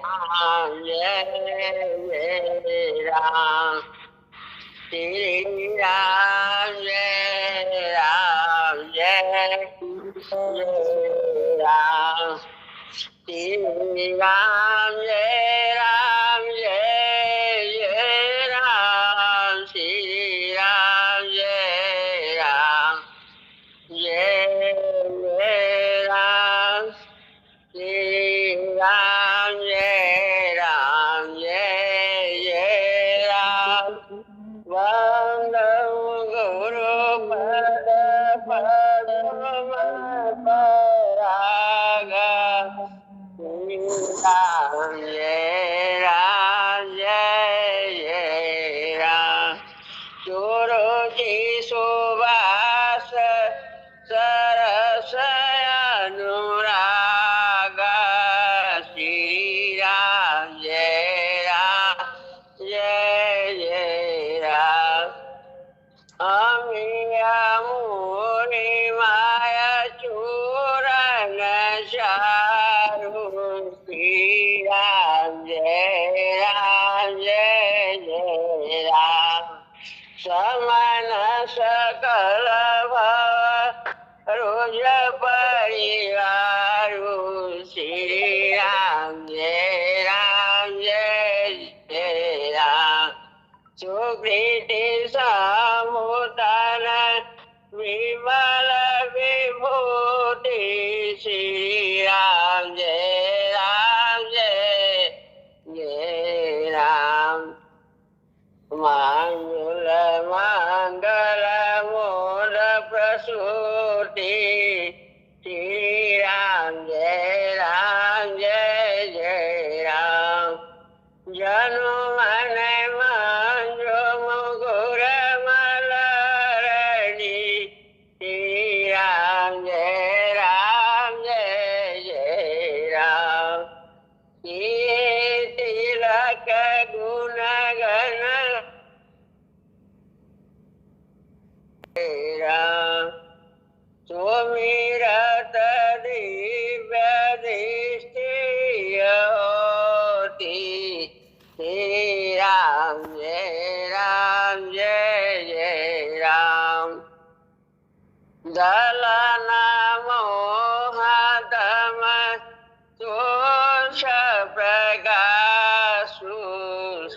जय जय राम श्री राम जय राम जय जय राम श्री राम जय राम जय जय राम श्री राम जय राम जय जय राम श्री राम जय राम जय जय राम वंदे गुरु पद पद्म पराग श्री राम जय राम जय जय राम चोरो की सुवास सरस अनुराग श्री राम जय राम जय जय राम अमिया मुनि माया चूरन चारु श्री राम जय राम जय जय राम समन सकल भव रोज परिवार श्री राम जय राम सुकृति समुदन विमल विभूति श्री राम जय राम मंगल मंगल मोद प्रसूति श्री राम जय राम जनु मन मंजो मुकुर मलरणी श्री राम जय राम तिलक गुण गण राम सुमिरत दिव्य दृष्टि होती श्री राम जय राम दलन मोहतम तोष प्रकाशु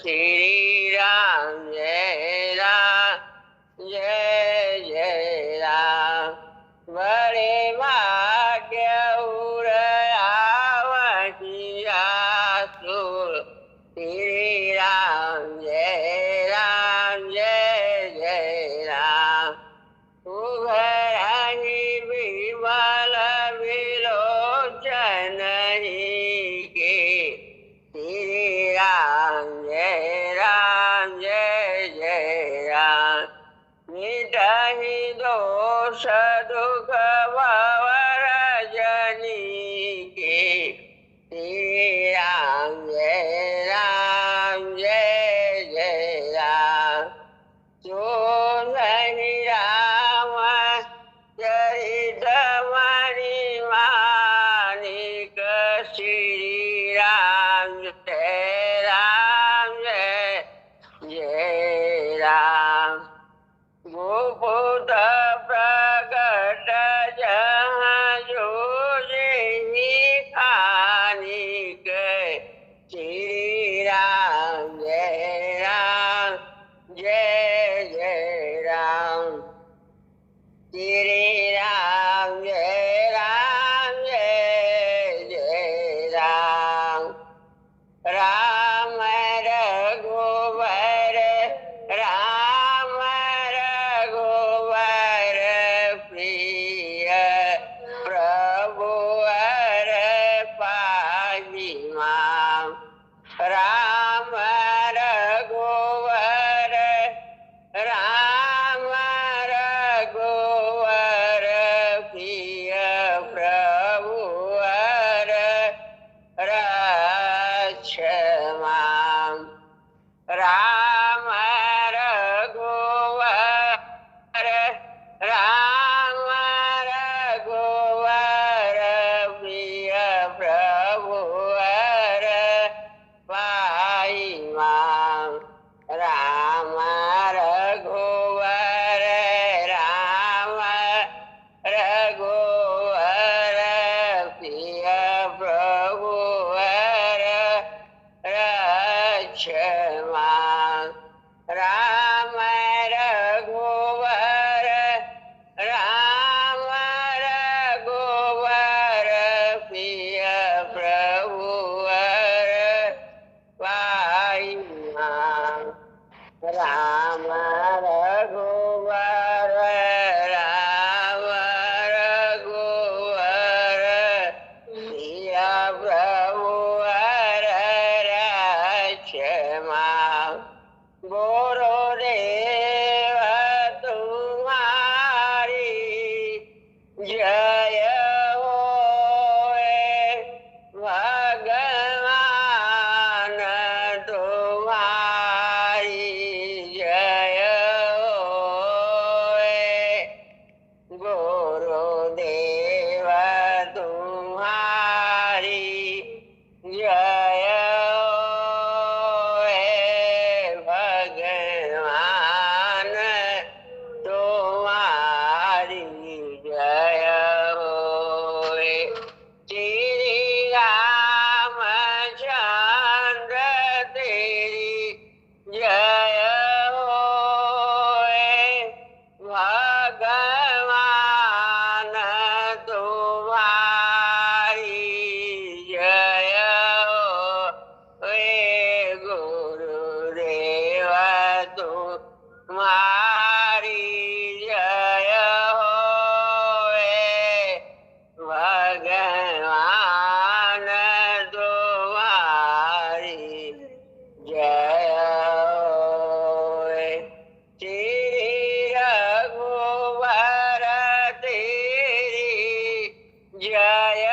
श्री राम जय राम बड़े भाग्य उर आवसिया सुर श्री राम जय राम उभरहि विमल विलोचन के श्री राम जय राम मिटहि दोष दुख भवर जनी के श्री राम जय राम जो नहीं राम चरित मणि मानिक श्री राम जय राम गोपुत प्रकट जहाँ जोहि खानिक श्री राम जय राम श्री राम जय राम राम रघुवर राम रघुवर प्रिय प्रभु हर पाहि माम राम रघुवर राम रघुवर प्रिय प्रभु हर रक्ष माम राम रघुवर राम रघुवर प्रिय प्रभु हर राम रघुवर राम रघुवर सिया प्रभु हर रक्षमा गुरुदेव तुम्हारी जय होए भगवान तुम्हारी जय होए गुरुदेव तुम्हारी जय होए भगवान तुम्हारी जय होए श्री रामचंद्र तेरी जय होए भगवान तुम्हारी जय होए गुरुदेव तुम्हारी जय होए भगवान तुम्हारी जय होए श्री रघुवर तेरी जय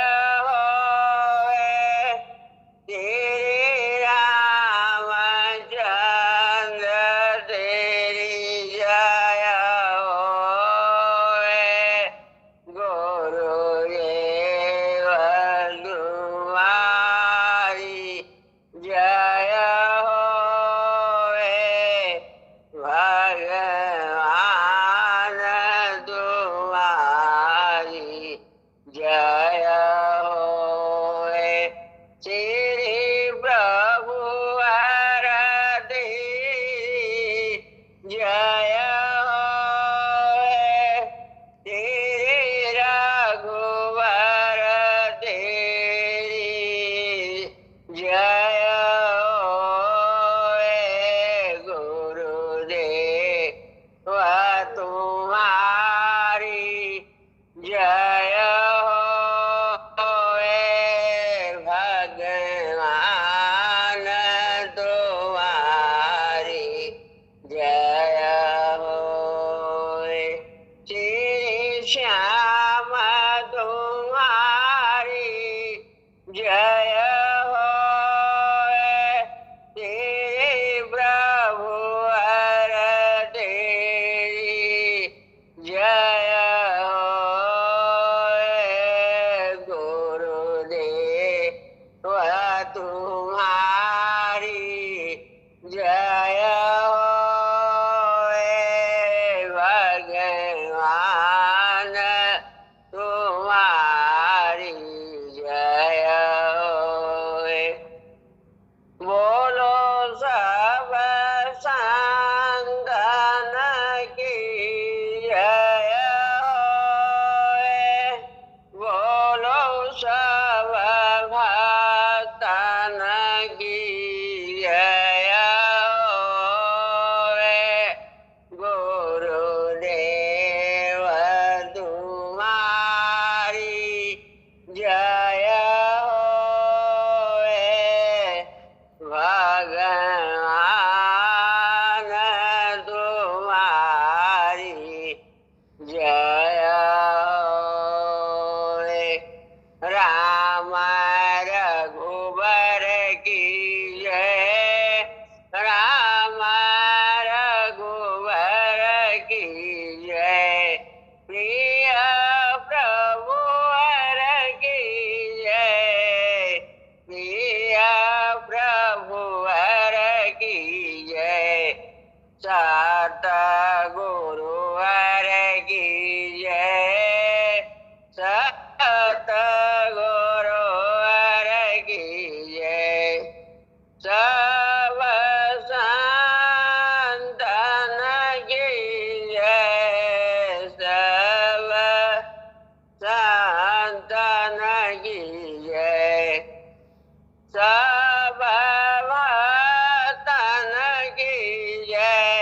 होए तेरे रामचंद्र तेरी जय होए गुरुदेव तुम्हारी जय होए भगवान तुम्हारी जय होए श्री प्रभु हर तेरी जय होए तेरे रघुवर तेरी जय होए गुरुदेव तुम्हारी जय होए भगवान तुम्हारी जय होए श्री श्याम तुम्हारी जय होए तेरे प्रभु हर तेरी जय होए गुरुदेव तुम्हारी जय होए भगवान तुम्हारी जय होए बोलो सब संतन की जय होए बोलो सब भक्तन की जय होए गुरुदेव तुम्हारी जय होए भगवान तुम्हारी जय होए राम रघुवर की जय राम रघुवर की जय प्रिय प्रभु हर की जय प्रिय प्रभु हर की जय सत गुरु हर की जय सत गुरु हर की जय सब संतन की जय सब संतन की जय सब भक्तन की जय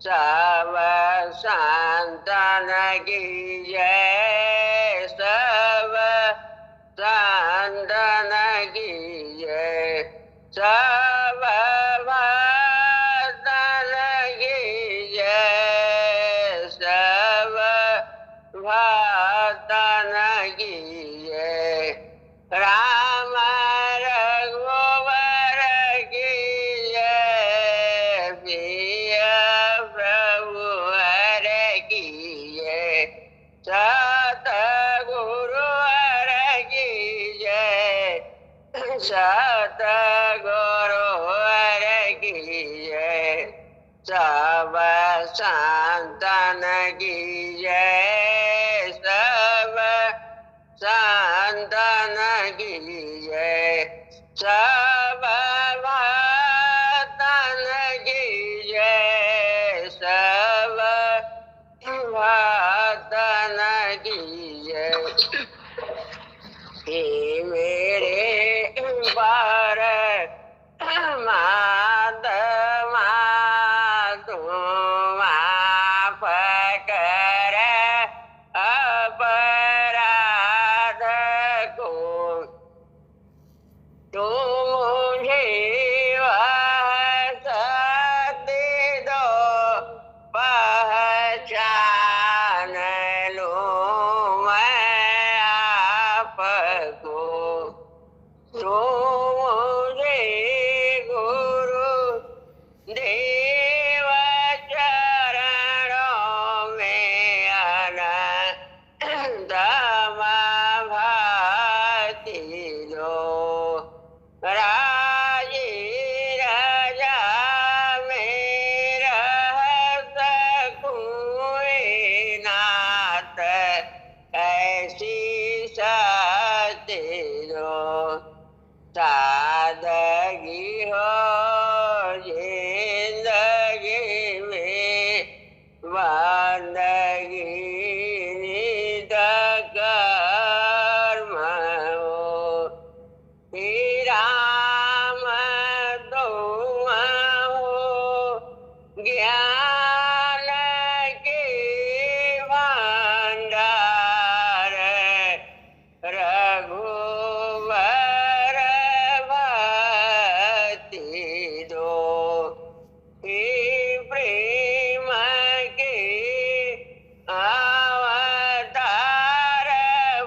सब संतन की जय सब संतन की जय सब भक्तन की जय सब भक्तन की जय राम रघुवर की जय प्रिय प्रभु हर की जय सतगुरु हर की जय सतगुरु हर की जय सब संतन की जय सब संतन की जय सब भक्तन की जय सब भक्तन की जय हे मेरे पर महात्मा तुम माफ कर अपराध को तुम मुझे वह शक्ति दो पहचान लूं मैं आपको तुम मुझे गुरु देव चरणों में अनंत भक्ति दो राजी राजा में रह सकूं नाथ ऐसी शक्ति दो सादगी हो जिंदगी में बंदगी नित कर्म हो हे राम तुम हो ज्ञान के भंडार रघुवर भक्ति दो हे प्रेम के अवतार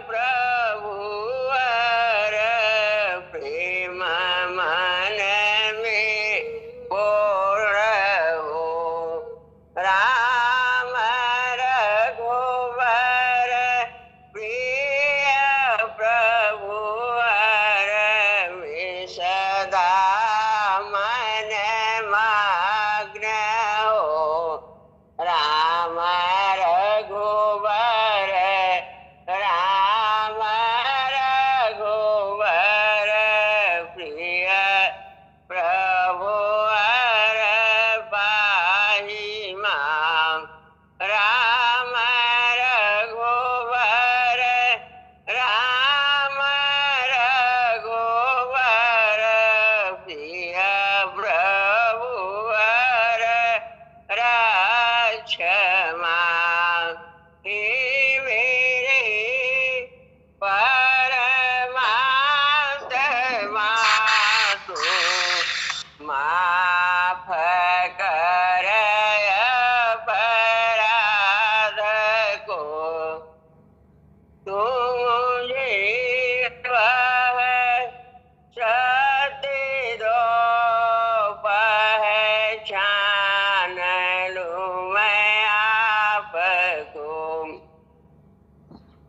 प्रभु वर प्रेम मन में पूर्ण हो राम रघुवर प्रिय प्रभु वर में सदा मन मग्न हो राम रघुवर राम रघुवर प्रिय प्रभु वर पाहि मां राम रघुवर राम रघुवर प्रिय प्रभु वर रक्ष मां हे मेरे परमात्मा तू माफ कर अपराध को तुम मुझे वह शक्ति दो पहचान लूं मैं आपको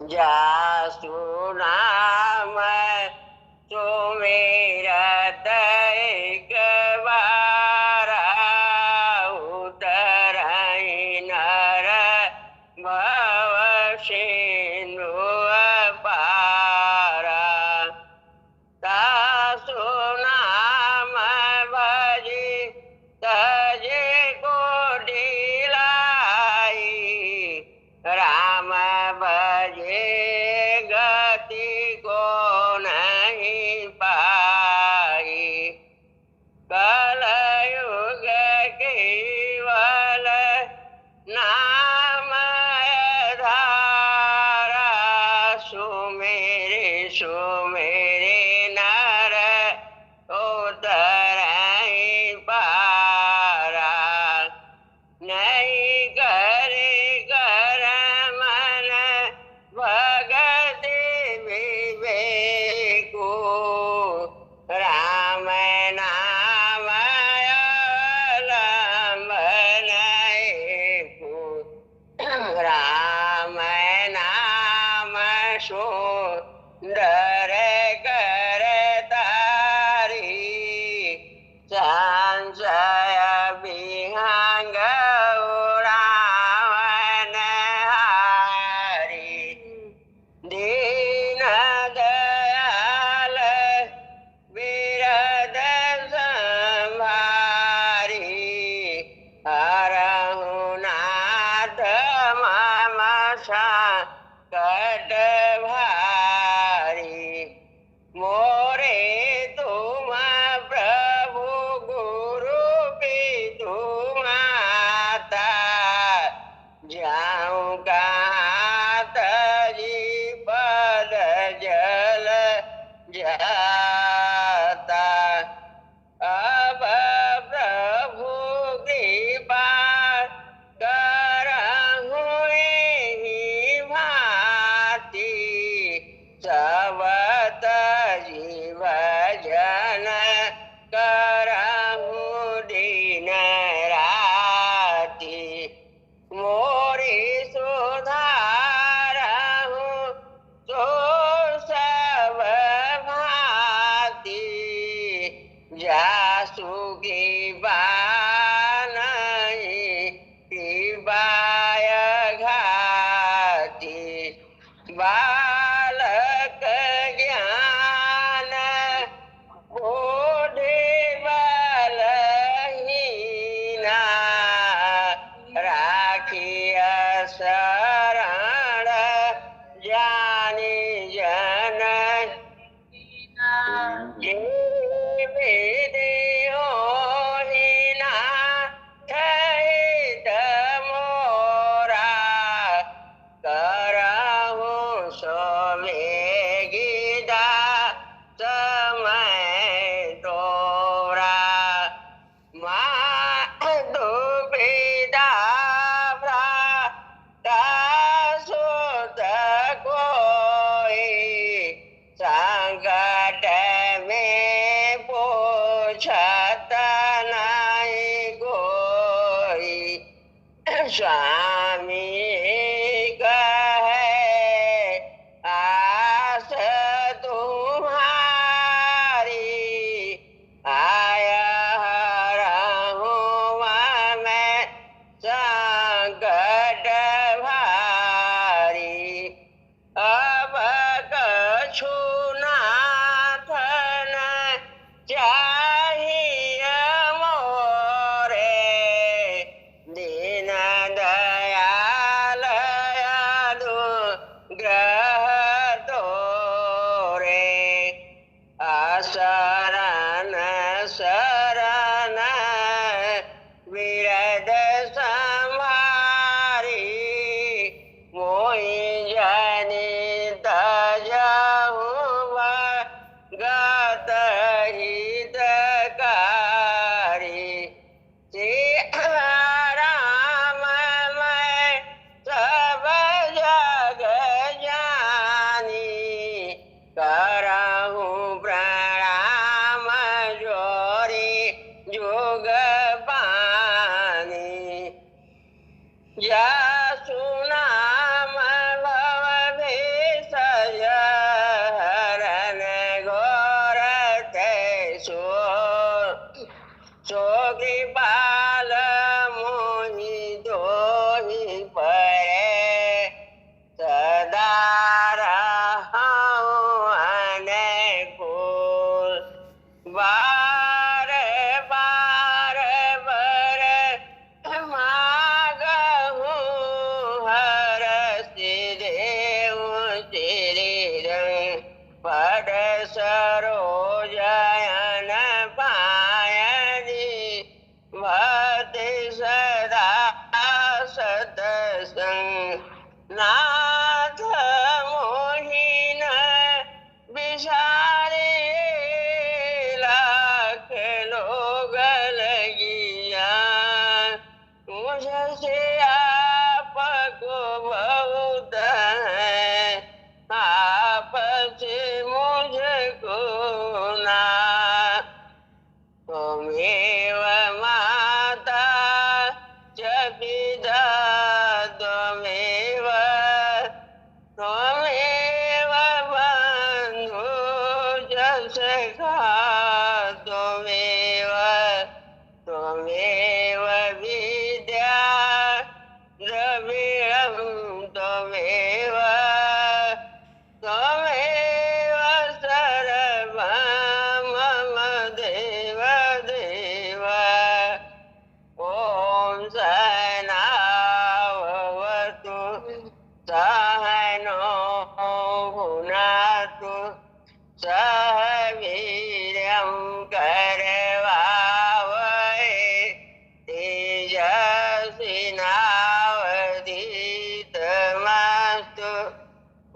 जासु नाम सुमिरत एक बार उतरई नर भव सिंधु पारा तासु नाम भजी तजे को दिलाई राम भजे गति को नहीं पाई कलयुग केवल डरे कर तारी संशय विहंग उड़ावन हारी दीन दयाल विरद संभारी हरहु नाथ मम संकट भारी मोरे तुम प्रभु गुरु पितु माता जाऊं कहाँ तजी पद जल जाता अब प्रभु कृपा करहु एहि भांति सबत जीव जन करहु दिन राति मोरी सुधारहु तो सब भांति जासु कृपा नहीं कृपाय घाति बालक ज्ञान बुद्धि बलहीना राखिय शरण जानी जन विधियो हीना ठहित मोरा करहु सो वेगिदा समय तोरा दुविधा सुत कोई संकट में पूछत नहीं कोई स्वामी कहे आस तुम्हारी आया हरहु मैं संकट भारी अब कछु नाथ न चाहिए मोरे दीन दयाल अनुग्रह तोरे शरण शरण विरद संभारी मोहि जनित जहु गत हितकारी राम मैं सब जग जानी करहु प्रणाम जोरी जुग पानी जासु नाम भव भेषज हरन घोर तैसो सो कृपाल मोहि दोहि परे सदा रहूं अनुकूल बार बार बर मागहु हर सिदेव श्री पद सरोजन पायनी भक्ति सदा सतसंग नाथ मोहिन विषारी लाख लोग लगिया मुझसे आपको बहुत है आपसे मुझको ना त्वमेव माता च पिता त्वमेव त्वमेव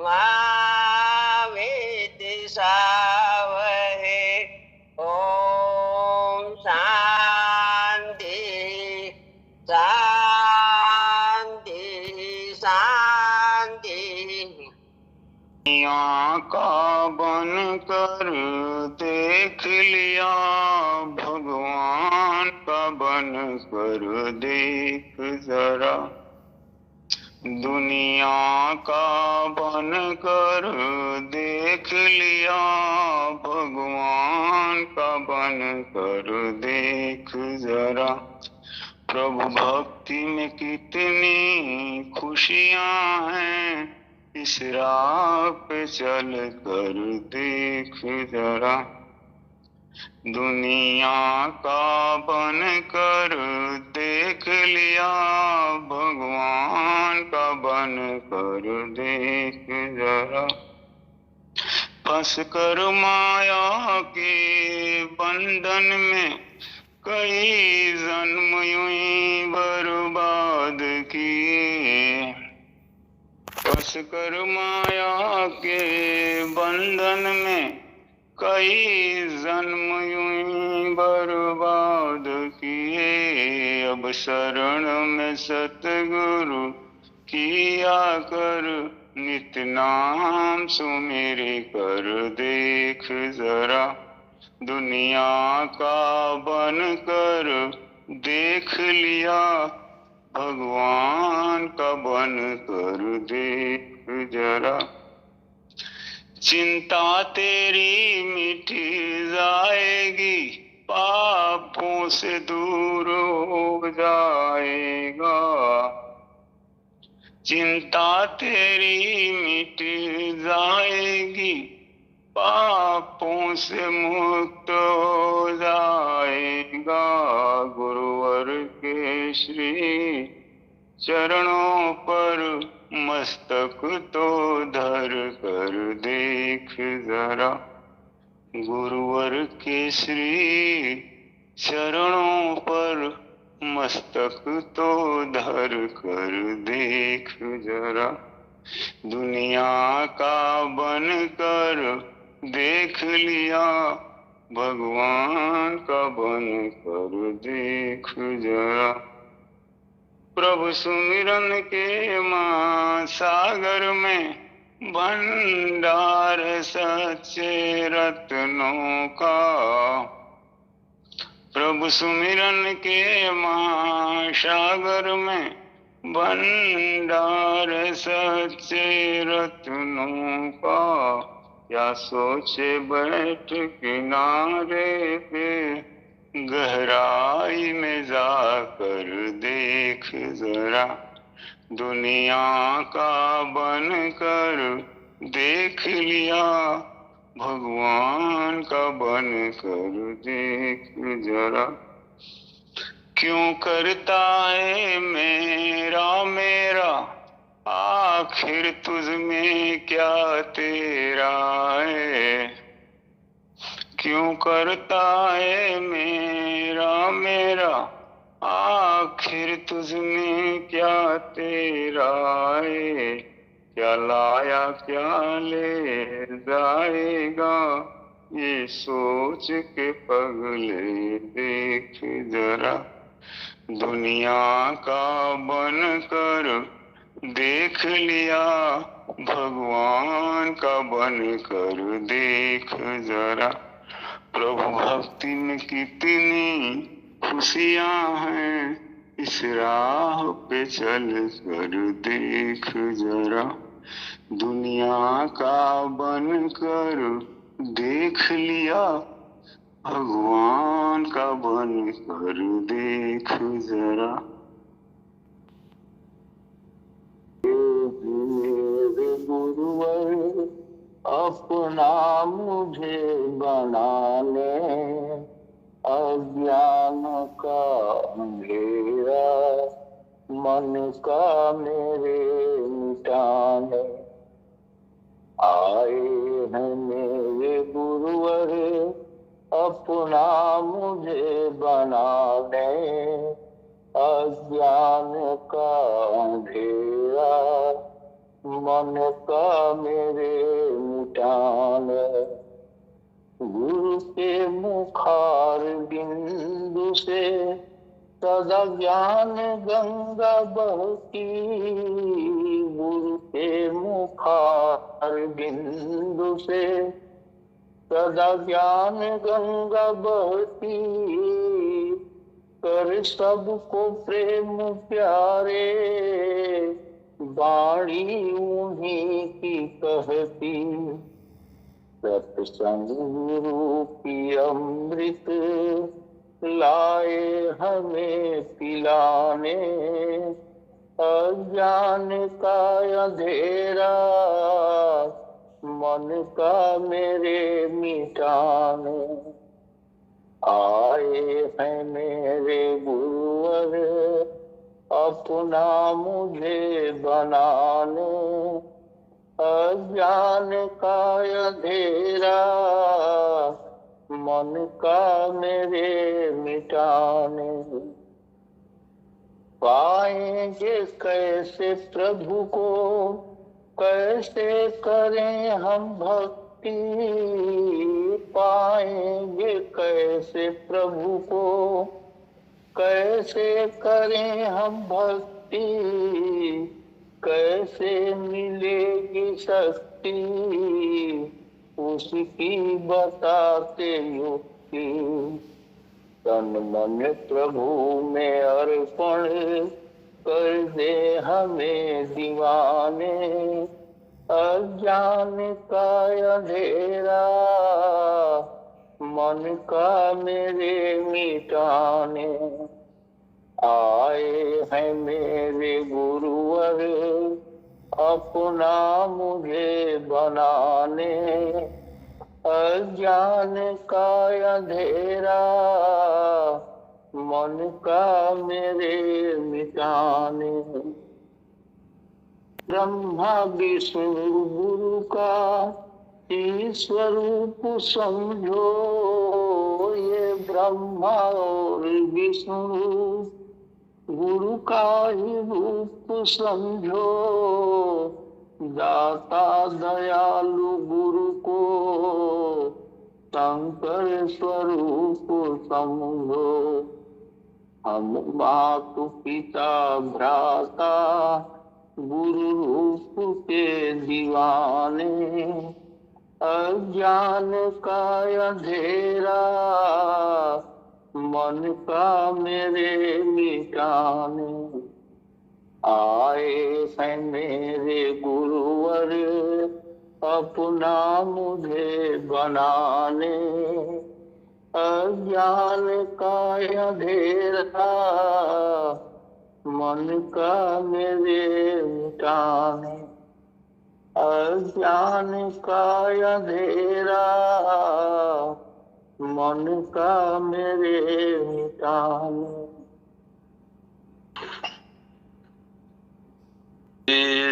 मा विद्विषावहे। ओम शांति शांति शांति। दुनिया का बन कर देख लिया, भगवान का बन कर देख जरा। दुनिया का बन कर देख लिया, भगवान का बन कर देख जरा। प्रभु भक्ति में कितनी खुशियां हैं, इस राह पे चल कर देख जरा। दुनिया का बन कर देख लिया, भगवान का बन कर देख जरा। फंस कर माया के बंधन में कई जन्म यूं ही बर्बाद किए। फंस कर माया के बंधन में कई जन्म यूं ही बर्बाद किए। अब शरण में सतगुरु किया कर, नित नाम सुमेरे कर देख जरा। दुनिया का बन कर देख लिया, भगवान का बन कर देख जरा। चिंता तेरी मिट जाएगी, पापों से दूर हो जाएगा। चिंता तेरी मिट जाएगी, पापों से मुक्त हो जाएगा। गुरुवर के श्री चरणों पर मस्तक तो धर कर देख जरा। गुरुवर के श्री चरणों पर मस्तक तो धर कर देख जरा। दुनिया का बन कर देख लिया, भगवान का बन कर देख जरा। प्रभु सुमिरन के महासागर में भंडार सच्चे रत्नों का। प्रभु सुमिरन के महासागर में भंडार सच्चे रत्नों का। या सोचे बैठ किनारे पे, गहराई में जाकर देख जरा। दुनिया का बन कर देख लिया, भगवान का बन कर देख जरा। क्यों करता है मेरा मेरा, आखिर तुझ में क्या तेरा है। क्यों करता है मेरा मेरा, आखिर तुझ में क्या तेरा है। क्या लाया क्या ले जाएगा, ये सोच के पगले देख जरा। दुनिया का बन कर देख लिया, भगवान का बन कर देख जरा। प्रभु भक्ति में कितनी खुशियां हैं, इस राह पे चल कर देख जरा। दुनिया का बन कर देख लिया, भगवान का बन कर देख जरा। गुरुवर अपना मुझे बना ले, अज्ञान का अंधेरा मन का मेरे मिटाने। आए हैं मेरे गुरुवर अपना मुझे बना ले, अज्ञान का अंधेरा मन का मेरे मिटाने। गुरु के मुखार बिंदु से सदा ज्ञान गंगा बहती। गुरु के मुखार बिंदु से सदा ज्ञान गंगा बहती। कर सबको प्रेम प्यारे, बाणी उन्हीं की कहती। सत्संग रूपी अमृत लाए हमें पिलाने। अज्ञान का अंधेरा मन का मेरे मिटाने। आए हैं मेरे गुरुवर अपना मुझे बनाने। अज्ञान का अंधेरा मन का मेरे मिटाने। पाएंगे कैसे प्रभु को, कैसे करें हम भक्ति। पाएंगे कैसे प्रभु को, कैसे करें हम भक्ति। कैसे मिलेगी शक्ति, उसकी बताते युक्ति। तन मन प्रभु में अर्पण कर दे हमें दीवाने। अज्ञान का अंधेरा मन का मेरे मिटाने। आए हैं मेरे गुरुवर अपना मुझे बनाने। अज्ञान का अंधेरा मन का मेरे मिटाने। ब्रह्मा विष्णु गुरु का ही स्वरूप समझो। ये ब्रह्मा और विष्णु गुरु का ही रूप समझो। दाता दयालु गुरु को शंकर स्वरूप समझो। हम मातु पिता भ्राता गुरु रूप के दीवाने। अज्ञान का अंधेरा मन का मेरे मिटाने। आए हैं मेरे गुरुवर अपना मुझे बनाने। अज्ञान का अंधेरा मन का मेरे मिटाने। अज्ञान का अंधेरा मन का मेरे मिटाने।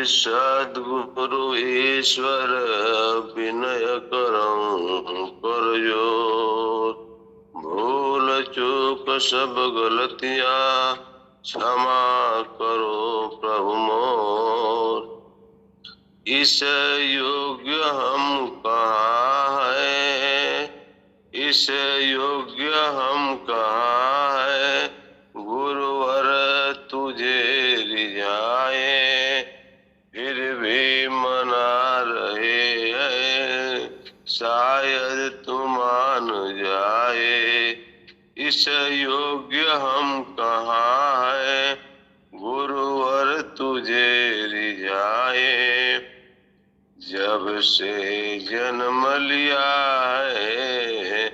सद्गुरु ईश्वर विनय करऊं कर जोर। भूल चूक सब गलतियां क्षमा करो प्रभु मोर। इस योग्य हम कहाँ है, इस योग्य हम कहाँ है। गुरुवर तुझे रिझाए फिर भी मना रहे हैं। शायद तू मान जाए। इस योग्य हम कहाँ है, गुरुवर तुझे रिझाए। जब से जन्म लिया है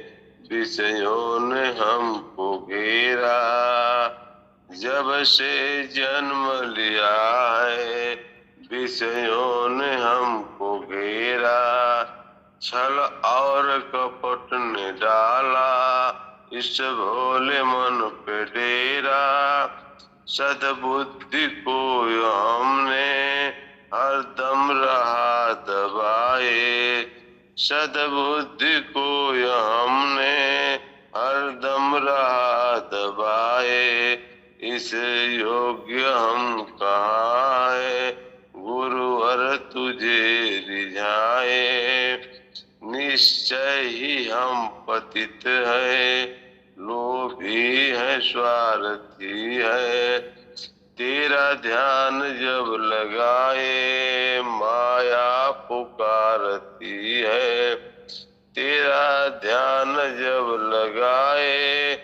विषयों ने हमको घेरा। जब से जन्म लिया है विषयों ने हमको घेरा। छल और कपट ने डाला इस भोले मन पे डेरा। सद्बुद्धि को हमने हरदम रहा दबाए। सद्बुद्धि को हमने हरदम रहा दबाए। इस योग्य हम कहाँ है, गुरुवर पतित है, लोभी है, स्वार्थी है। तेरा ध्यान जब लगाए माया पुकारती है। तेरा ध्यान जब लगाए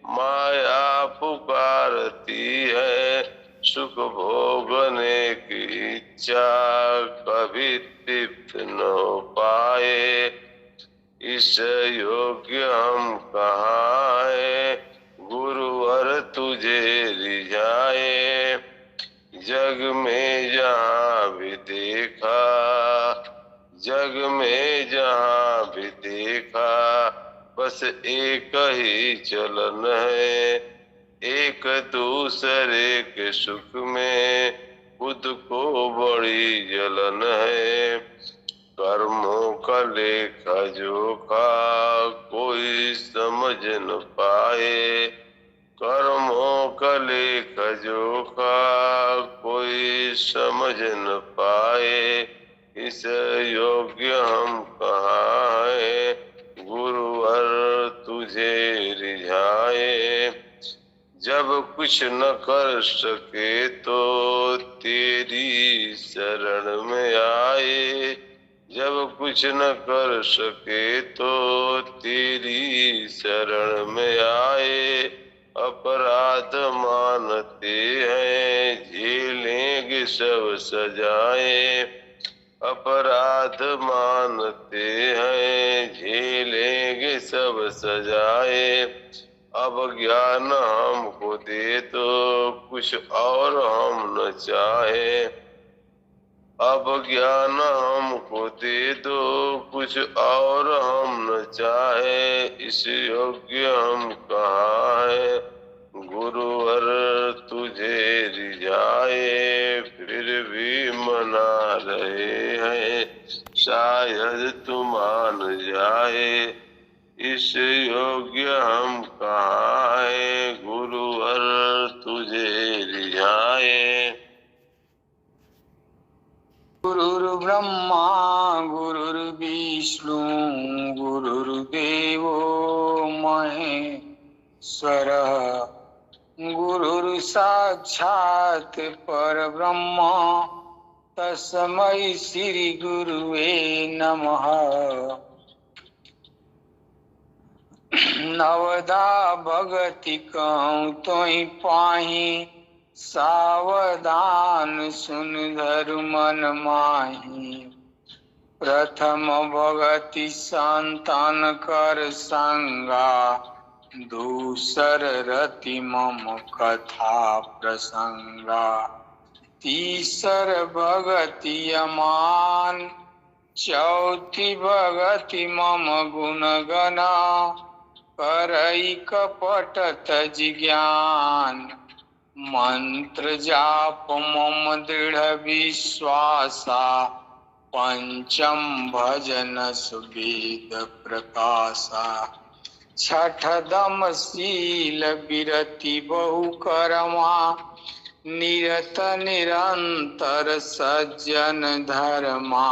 माया पुकारती है। सुख भोगने की इच्छा कभी तृप्त न पाए। इस योग्य हम कहाँ है, गुरुवर तुझे रिझाए। जग में जहाँ भी देखा, जग में जहाँ भी देखा, बस एक ही चलन है। एक दूसरे के सुख में खुद को बड़ी जलन है। कर्मों का लेखा जोखा कोई समझ न पाए। कर्मों का लेखा जोखा कोई समझ न पाए। इस योग्य हम कहाँ है, गुरुवर तुझे रिझाए। जब कुछ न कर सके तो तेरी शरण में आए। जब कुछ न कर सके तो तेरी शरण में आए। अपराध मानते हैं, झेलेंगे सब सजाए। अपराध मानते हैं, झेलेंगे सब सजाए। अब ज्ञान हमको दे दो, कुछ और हम न चाहे। अब ज्ञान हमको दे दो, कुछ और हम न चाहे। इस योग्य हम कहाँ है, गुरुवर तुझे रिझाए। फिर भी मना रहे हैं, शायद तू मान जाए। इस योग्य हम कहाँ है, गुरुवर तुझे रिझाए। गुरुर्ब्रह्मा गुरुर्विष्णु गुरुर्देवो महेश्वरः। गुरुर्साक्षात् परब्रह्म तस्मै श्री गुरुवे नमः। नवदा भगति कहूँ तोहि पाहि, सावधान सुन धर मन माही। प्रथम भगति संतान कर संगा, दूसर रति मम कथा प्रसंगा। तीसर भगति अमान, चौथी भगति मम गुण गना। करई कपट तज ज्ञान, मंत्र जाप मम दृढ़ विश्वासा। पंचम भजन सुवेद प्रकाशा। छठ दम शील विरति बहु कर्मा, निरत निरंतर सज्जन धर्मा।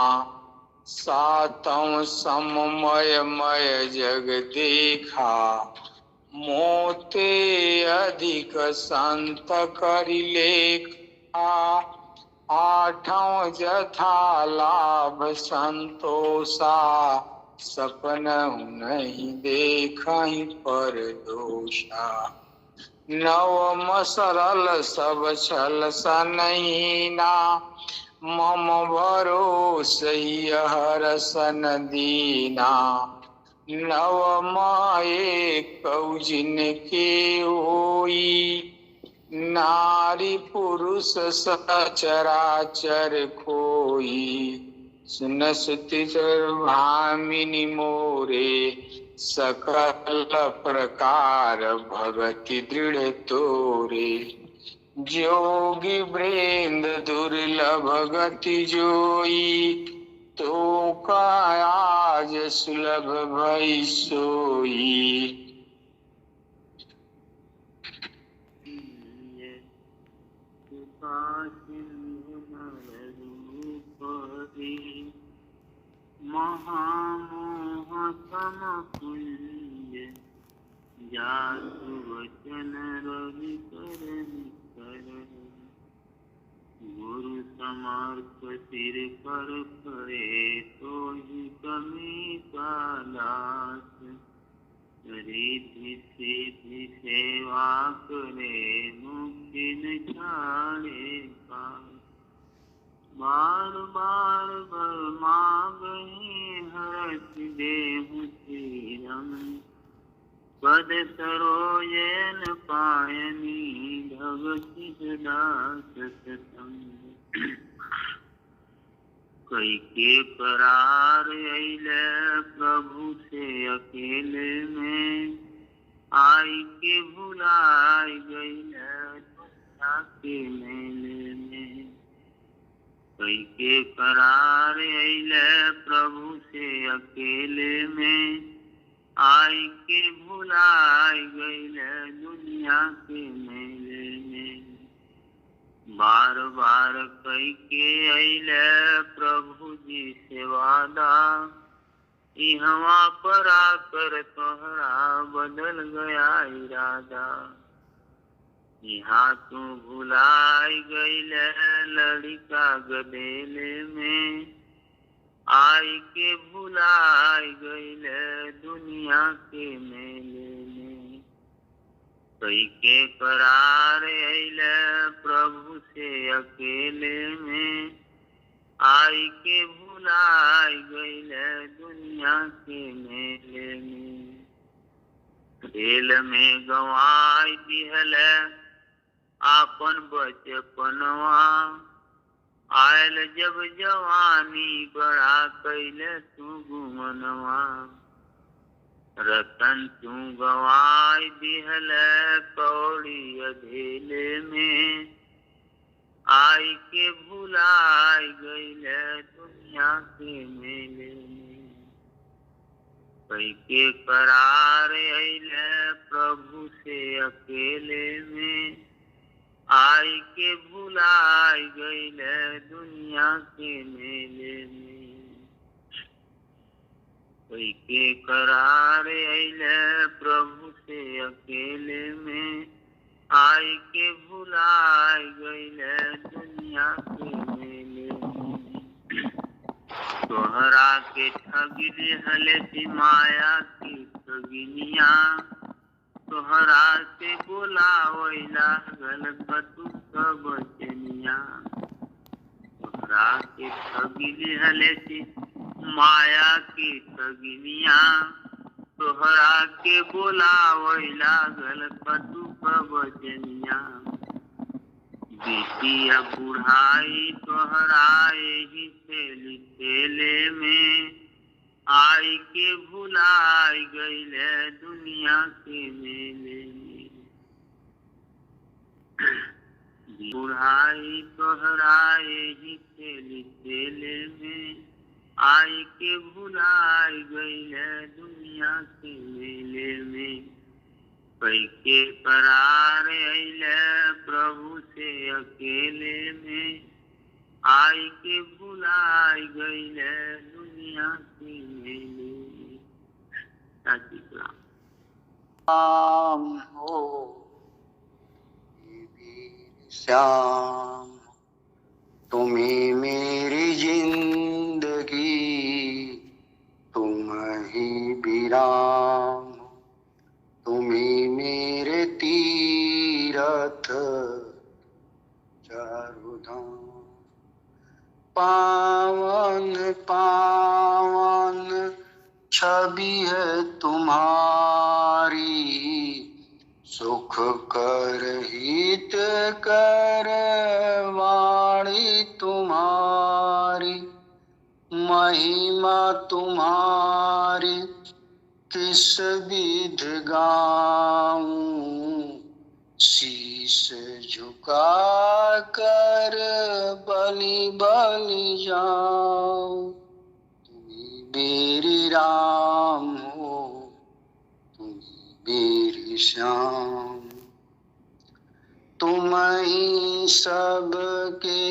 सातम सममय मय जग देखा, मोते अधिक संत करि लेखा। आठों जथा लाभ संतोषा, सपनहु नहीं देखहि पर दोषा। नवम सरल सब छल सनहीना, मम भरोसहि हरसन दीना। नवमा एक जिनके होई, नारी पुरुष सचराचर कोई। सुनसुति भामिनी मोरे, सकल प्रकार भगति दृढ़ तोरे। जोगी वृंद दुर्लभ गति जोई, तो का आज सुलभ भई सोई। महामोह समकुल जासु वचन रवि कर गुरु समर्थ सिर पर पड़े तो ही कमी का दास रिद्धि सिद्धि सेवा करे मुक्ति न छाड़े पास बार बार बर मांगे हरत देहु श्रीरम पद सरोजन पायनी भगति दास सतंग कई के करार अइले प्रभु से अकेले में आई के भुलाई गइले दुनिया के मेले में कई के करार अइले प्रभु से अकेले में आई के भुलाई गइले दुनिया के मेले में बार बार कई के अइले प्रभु जी से वादा इहवा पर आकर तोहरा बदल गया इरादा यहाँ तू भुलाई गइले लड़का गदेले में आई के भुलाई गइले दुनिया के मेले में कई के करार अइले प्रभु से अकेले में आई के भुलाई गइले दुनिया के मेले में खेल में गंवाई दिहले आपन बचपनवा आयल जब जवानी बड़ा कैले तू गुमनवा रतन तू गवाई दिहले कौड़ी अधेले में आई के भुलाई गइले दुनिया के मेले में कई के करार अइले प्रभु से अकेले में आई के भुलाई गइले दुनिया के मेले में कई के करार अइले प्रभु से अकेले में आई के भुलाई गइले दुनिया के मेले में तोहरा के ठगी दिहले सी माया की ठगिनिया तोहरा से बोलावैला गल कतु सब बचनिया तोहरा के ठगी दिहले सी माया की ठगिनिया तोहरा के बोलावैला गल कतु सब बचनिया बेटिया बुढ़ाई तोहरा एही से खेले में आई के भुलाई गइले दुनिया के मेले में बुढ़ाई तोहरा एही खेले में आई के भुलाई गइले दुनिया के मेले में कई के करार अइले प्रभु से अकेले में आई के भुलाई गइले दुनिया के मेले में श्याम हो वीर श्याम तुम्हें मेरी जिंदगी तुम ही विराम तुम्हें मेरे तीरथ चारुधाम पावन पावन छवि है तुम्हारी सुख कर हित कर वाणी तुम्हारी महिमा तुम्हारी किस विध गाऊं शीश झुका कर बलि बलि जाऊं तुम्ही मेरी राम हो तुम्ही मेरी श्याम तुम ही सबके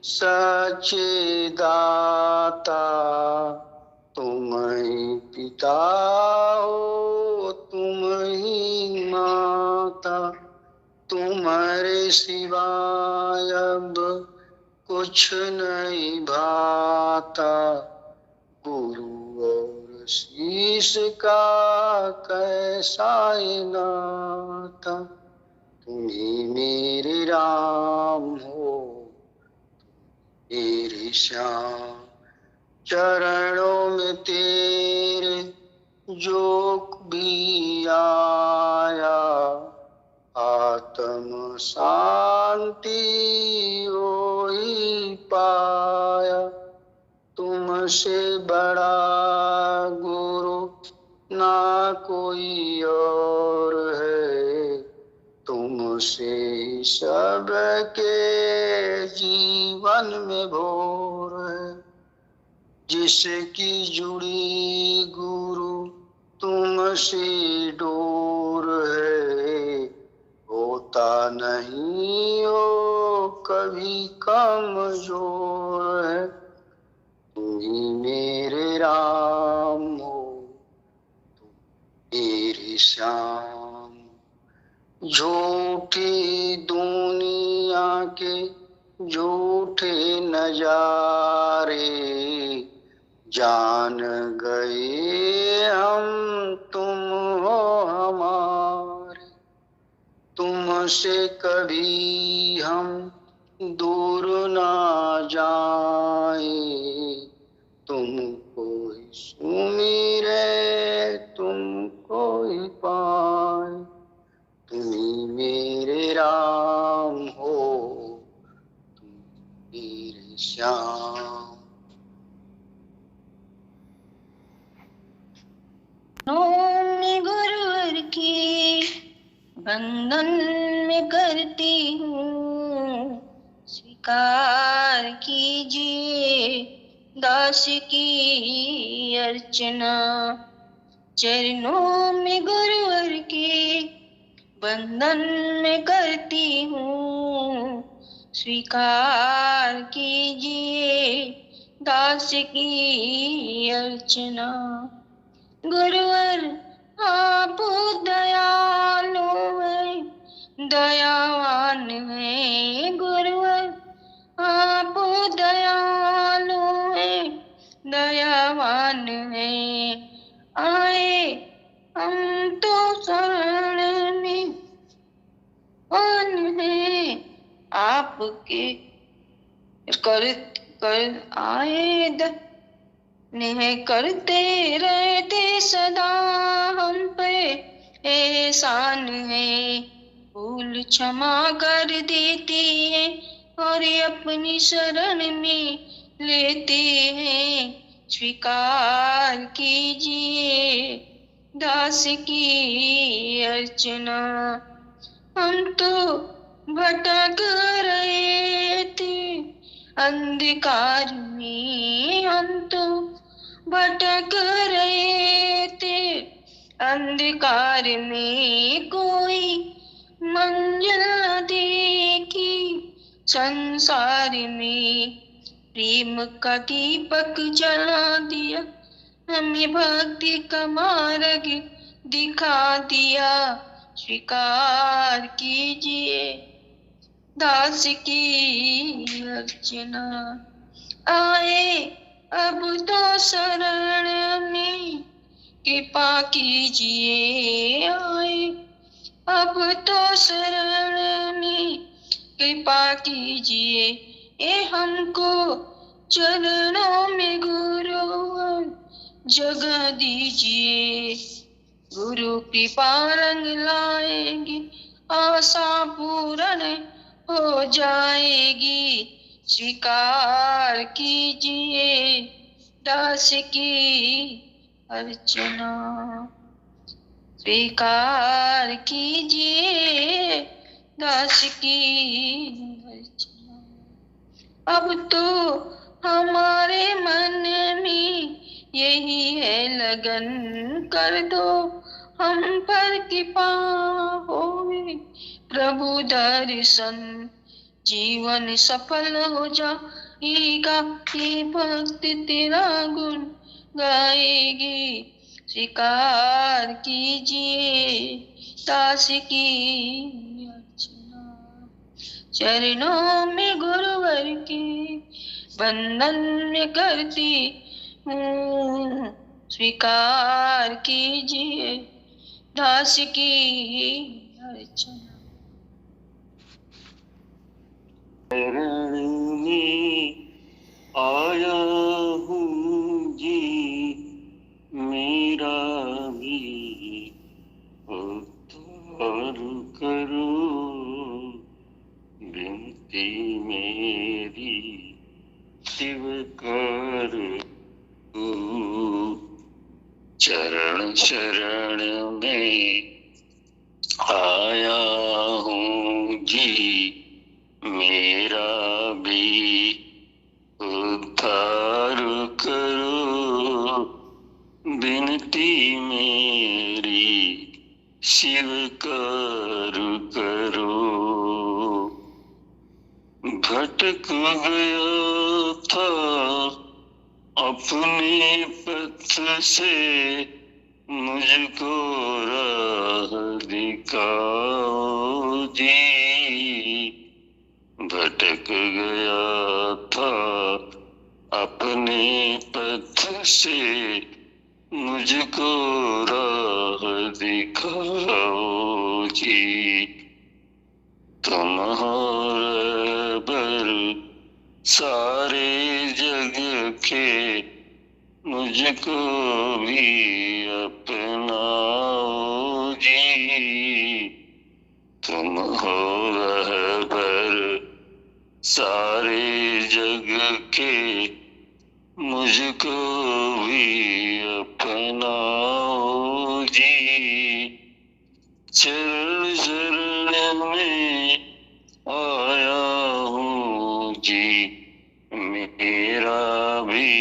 सच्चे दाता तुम ही पिता हो माता, तुम्हारे सिवाय अब कुछ नहीं भाता। गुरु और शीश का कैसा ये नाता, तुम्ही मेरे राम हो मेरे श्याम। चरणों में तेरे जो भी आया, आत्म शांति हो ही पाया। तुमसे बड़ा गुरु ना कोई और है, तुमसे सबके जीवन में भोर है। जिसकी जुड़ी गुरु तुमसे डोर है, होता नहीं हो कभी कमजोर है। तुम ही मेरे राम हो मेरे श्याम। झूठी दुनिया के झूठे नजारे जान गए हम, तुम हो हमारे। तुमसे कभी हम दूर ना जाए, तुमको ही सुमिरे तुमको ही पाए। तुम्ही मेरे राम हो तुम मेरे श्याम। मैं गुरुवर की बंधन में करती हूँ, स्वीकार कीजिए दास की अर्चना। चरणों में गुरुवर के बंधन में करती हूँ, स्वीकार कीजिए दास की अर्चना। गुरुवर आप दयालु हैं, दयावान हैं। गुरुवर आप दयालु हैं, दयावान हैं। आए हम तो शरण में कौन है आपके कर आए नेह करते रहते सदा हम पे एहसान है। भूल क्षमा कर देती है और अपनी शरण में लेते हैं। स्वीकार कीजिए दास की अर्चना। हम तो भटक रहे थे अंधकार में, हम तो भटक रहे थे अंधकार में। कोई मंजिल न देखी संसार में, प्रेम का दीपक जला दिया, हमें भक्ति का मार्ग दिखा दिया। स्वीकार कीजिए दास की अर्चना। आए अब तो शरण में कृपा कीजिए। आए अब तो शरण में कृपा कीजिए। ये हमको चरणों में गुरु जगह दीजिए। गुरु कृपा रंग लाएंगे, आशा पूर्ण हो जाएगी। स्वीकार कीजिए दास की अर्चना। स्वीकार कीजिए दास की अर्चना। अब तो हमारे मन में यही है लगन, कर दो हम पर कृपा होवे प्रभु दर्शन। जीवन सफल हो जाएगा, ये भक्त तेरा गुण गाएगी। स्वीकार कीजिए दास की अर्चना। चरणों में गुरुवर के बंधन में करती हूँ, स्वीकार कीजिए दास की अर्चना। शरण में आया हूँ जी, मेरा भी उद्धार करो, विनती मेरी स्वीकार करो। चरण शरण में आया हूँ जी, मेरा भी उद्धार करो, विनती मेरी स्वीकार करो। भटक गया था अपने पथ से, मुझको राह दिखाओ जी। भटक गया था अपने पथ से, मुझको राह दिखाओ जी। तुम हो रहबर सारे जग के, मुझको भी अपनाओ जी। तुम हो रहबर सारे जग के, मुझको भी अपनाओ जी। चरण शरण में आया हूँ जी, मेरा भी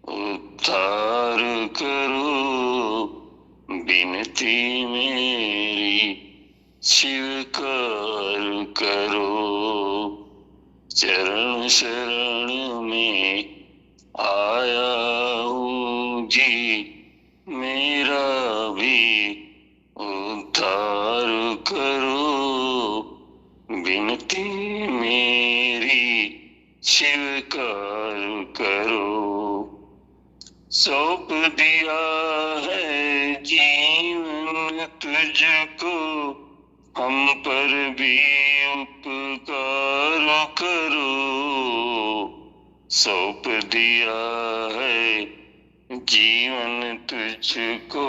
उद्धार करो, विनती मेरी स्वीकार करो। चरण शरण में आया हूँ जी, मेरा भी उद्धार करो, विनती मेरी स्वीकार करो। सौंप दिया है जीवन तुझको, हम पर भी उपकार करो। सौंप दिया है जीवन तुझको,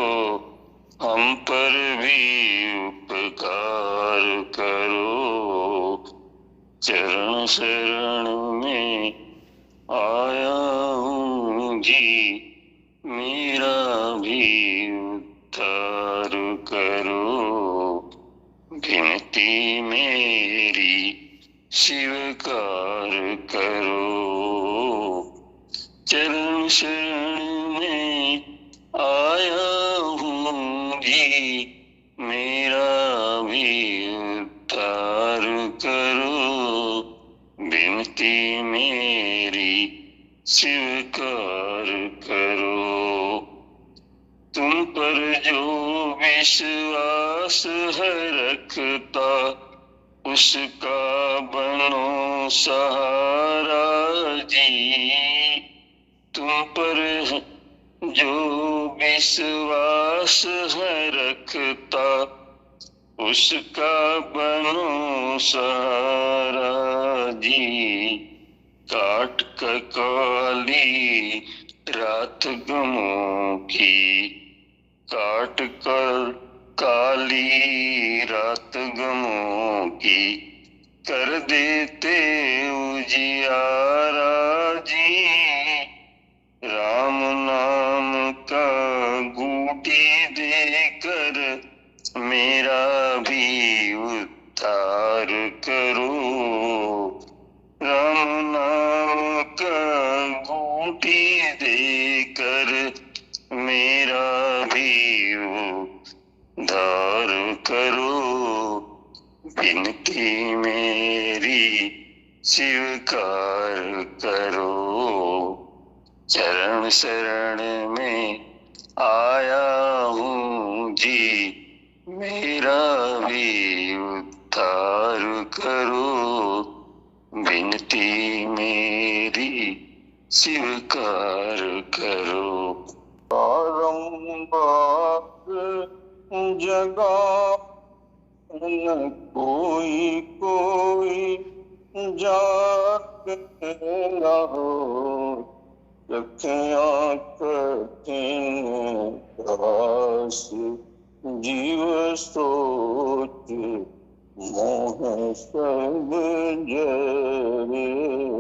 हम पर भी उपकार करो। चरण शरण में आया हूँ जी, मेरा भी उद्धार करो, विनती मेरी स्वीकार करो। चरण शरण में आया हूँ जी, मेरा भी उद्धार करो, विनती मेरी स्वीकार करो। तुम पर जो विश्वास है रखता, उसका बनो सहारा जी। तुम पर जो विश्वास है रखता, उसका बनो सहारा जी। काट कर काली रात गमों की, काट कर काली रात गमों की, कर देते उजियारा जी। राम नाम का गूटी देकर मेरा भी उद्धार करो। राम नाम का गूटी देकर मेरा भी उद्धार करो, विनती मेरी स्वीकार करो। चरण शरण में आया हूँ जी, मेरा भी उद्धार करो, विनती मेरी स्वीकार करो। बारंबार जगा न कोई कोई जाग न हो, लखियाँ कठिन त्रास, जीव सोच मोह सब जरे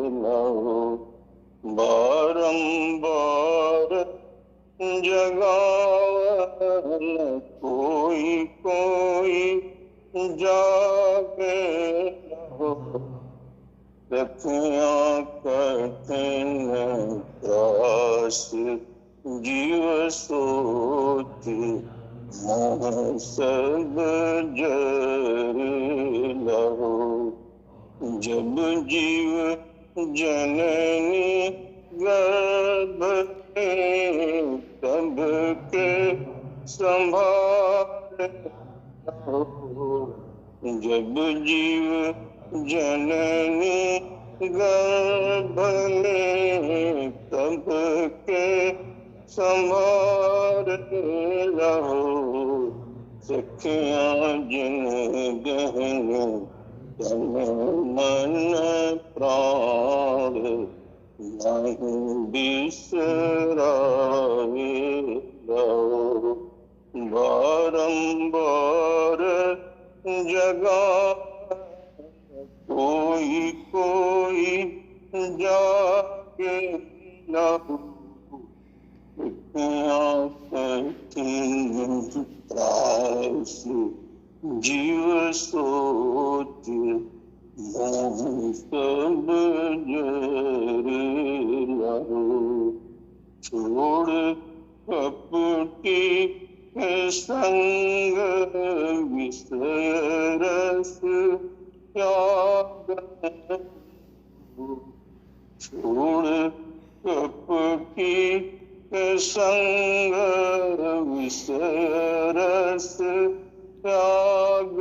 न हो। बारंबार जगावन कोई कोई जागे न हो, लखियाँ कठिन त्रास, जीव सोच मोह सब जरे न हो। जब जीव जननी गर्भ में तब के संभाल हो, जब जीव जननी गर्भ में तब के संभाल हो। सखियाँ जिन गहने तन मन प्राण नहीं बिसराए रहो। बारंबार जगा कोई कोई जागे न हो, त्रास, जीव सोच मोह सब जरे न हो। छोड़ कपटी संग विषय रस त्याग, छोड़ कपटी संग विषय रस त्याग,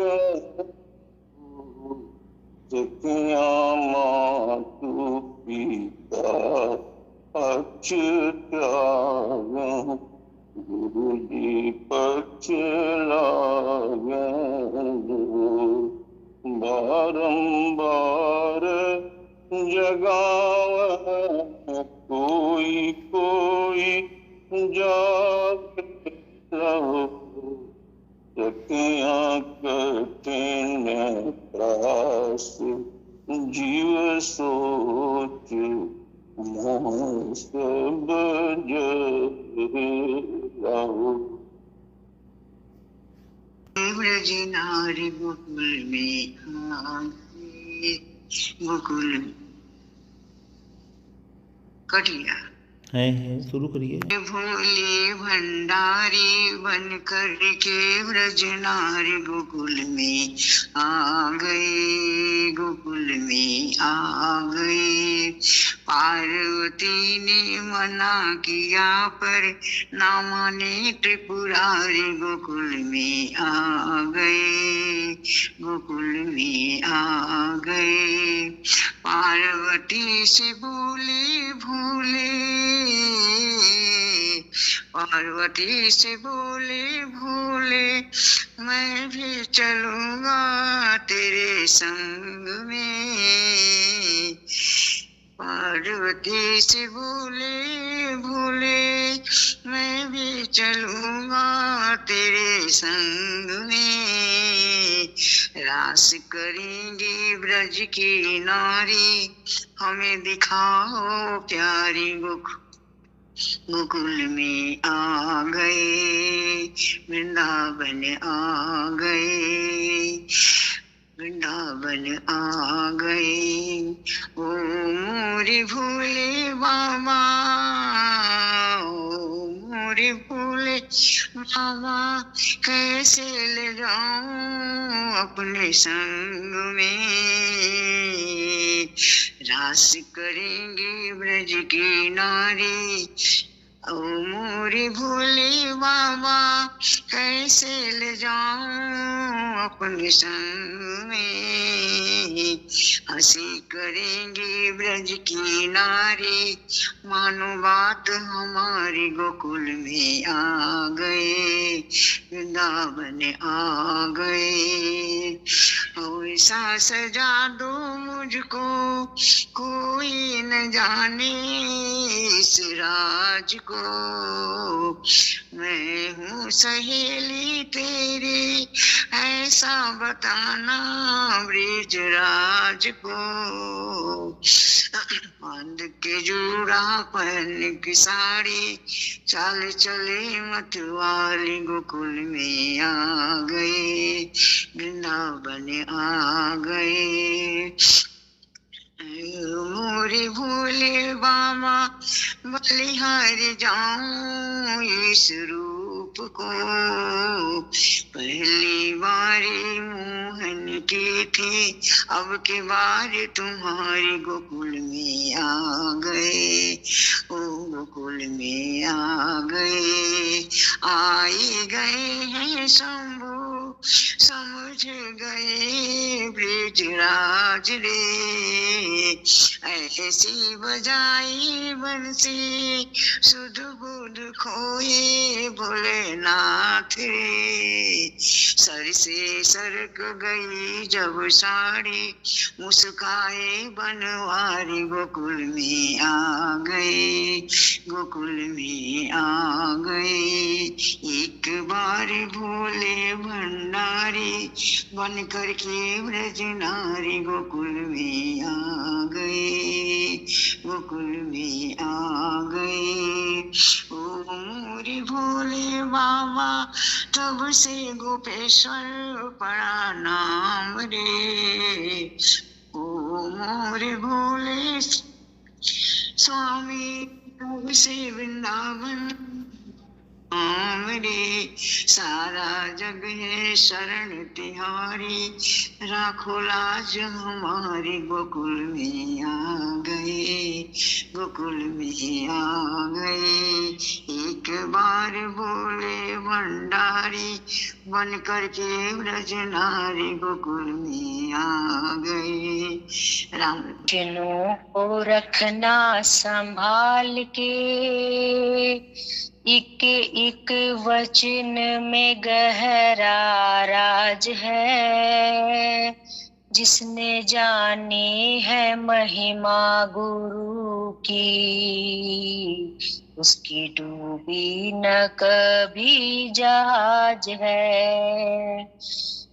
सखियाँ मातु पिता पक्ष त्याग, गुरु जी पक्ष लाग। बारंबार जगावन कोई कोई जागे रहो, सखियाँ कठिन त्रास, जीव सोच मोह सब जरे रहो। ब्रज नारी गोकुल में आए, गोकुल कट गया है शुरू करिए। भोले भंडारी बन कर के ब्रज नारी गोकुल में आ गए, गोकुल में आ गए। पार्वती ने मना किया पर ना माने त्रिपुरारी, गोकुल में आ गए, गोकुल में आ गए। पार्वती से बोले भोले, पार्वती से बोले भोले, मैं भी चलूंगा तेरे संग में। पार्वती से बोले भोले, मैं भी चलूंगा तेरे संग में। रास करेंगे ब्रज की नारी, हमें दिखाओ प्यारी। गोकुल में आ गए, वृंदावन आ गए, वृंदावन आ गए। ओ मोरे भोले बाबा, ओ मोरे भोले बाबा, कैसे ले जाऊं अपने संग में। रास करेंगे ब्रज की नारी, ओ मोरे भोले बाबा कैसे ले जाऊं अपने संग में, हंसी करेंगे ब्रज की नारी, मानो बात हमारी गोकुल में आ गए, वृंदावन आ गए। ऐसा सजा दो मुझको कोई न जाने इस राज को, मैं हूँ सहेली तेरी ऐसा बताना ब्रिजराज को। बांध के जूड़ा पहन की साड़ी, चाल चले मतवाली गोकुल में आ गए, वृंदावन आ गए। मोरे भोले बाबा बलिहार जाऊं इस रूप को, पहली बारी मोहन की थी, अब की बारी तुम्हारी गोकुल में आ गए, ओ गोकुल में आ गए। आई गए हैं शंभू समझ गए ब्रिजराज रे, ऐसी बजाई बंसी सुध बुध खोए भोलेनाथ रे। सर से सरक गई जब साड़ी, मुस्काए बनवारी गोकुल में आ गए, गोकुल में आ गए। एक बार भोले भंडारी बन कर के ब्रज नारी गोकुल में आ गए, गोकुल में आ गए। ओ मोरे भोले बाबा तब से गोपेश्वर पड़ा नाम रे, ओ मोरे भोले स्वामी तब से वृंदावन रे। सारा जग है शरण तिहारी, राखो लाज हमारी गोकुल में आ गए, गोकुल में आ गए। एक बार बोले भंडारी बन कर के ब्रज नारी गोकुल में आ गए। राम वचनों को रखना संभाल के, एक एक वचन में गहरा राज है, जिसने जानी है महिमा गुरु की, उसकी डूबी न कभी जहाज है।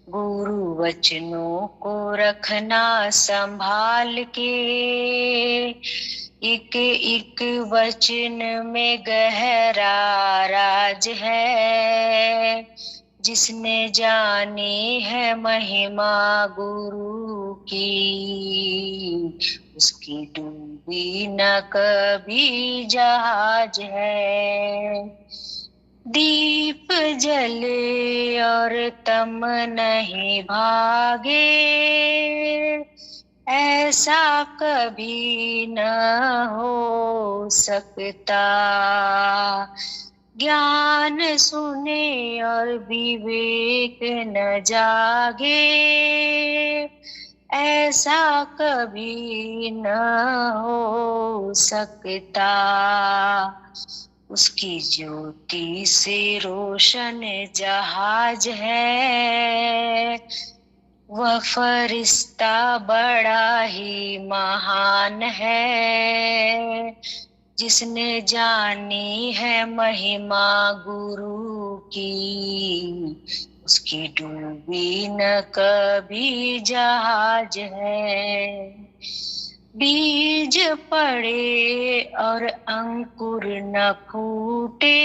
गुरु वचनों को रखना संभाल के, एक एक वचन में गहरा राज है, जिसने जानी है महिमा गुरु की, उसकी डूबी न कभी जहाज है। दीप जले और तम नहीं भागे, ऐसा कभी न हो सकता। ज्ञान सुने और विवेक न जागे, ऐसा कभी न हो सकता। उसकी ज्योति से रोशन जहाज है, वह फरिश्ता बड़ा ही महान है, जिसने जानी है महिमा गुरु की, उसकी डूबी न कभी जहाज है। बीज पड़े और अंकुर न फूटे,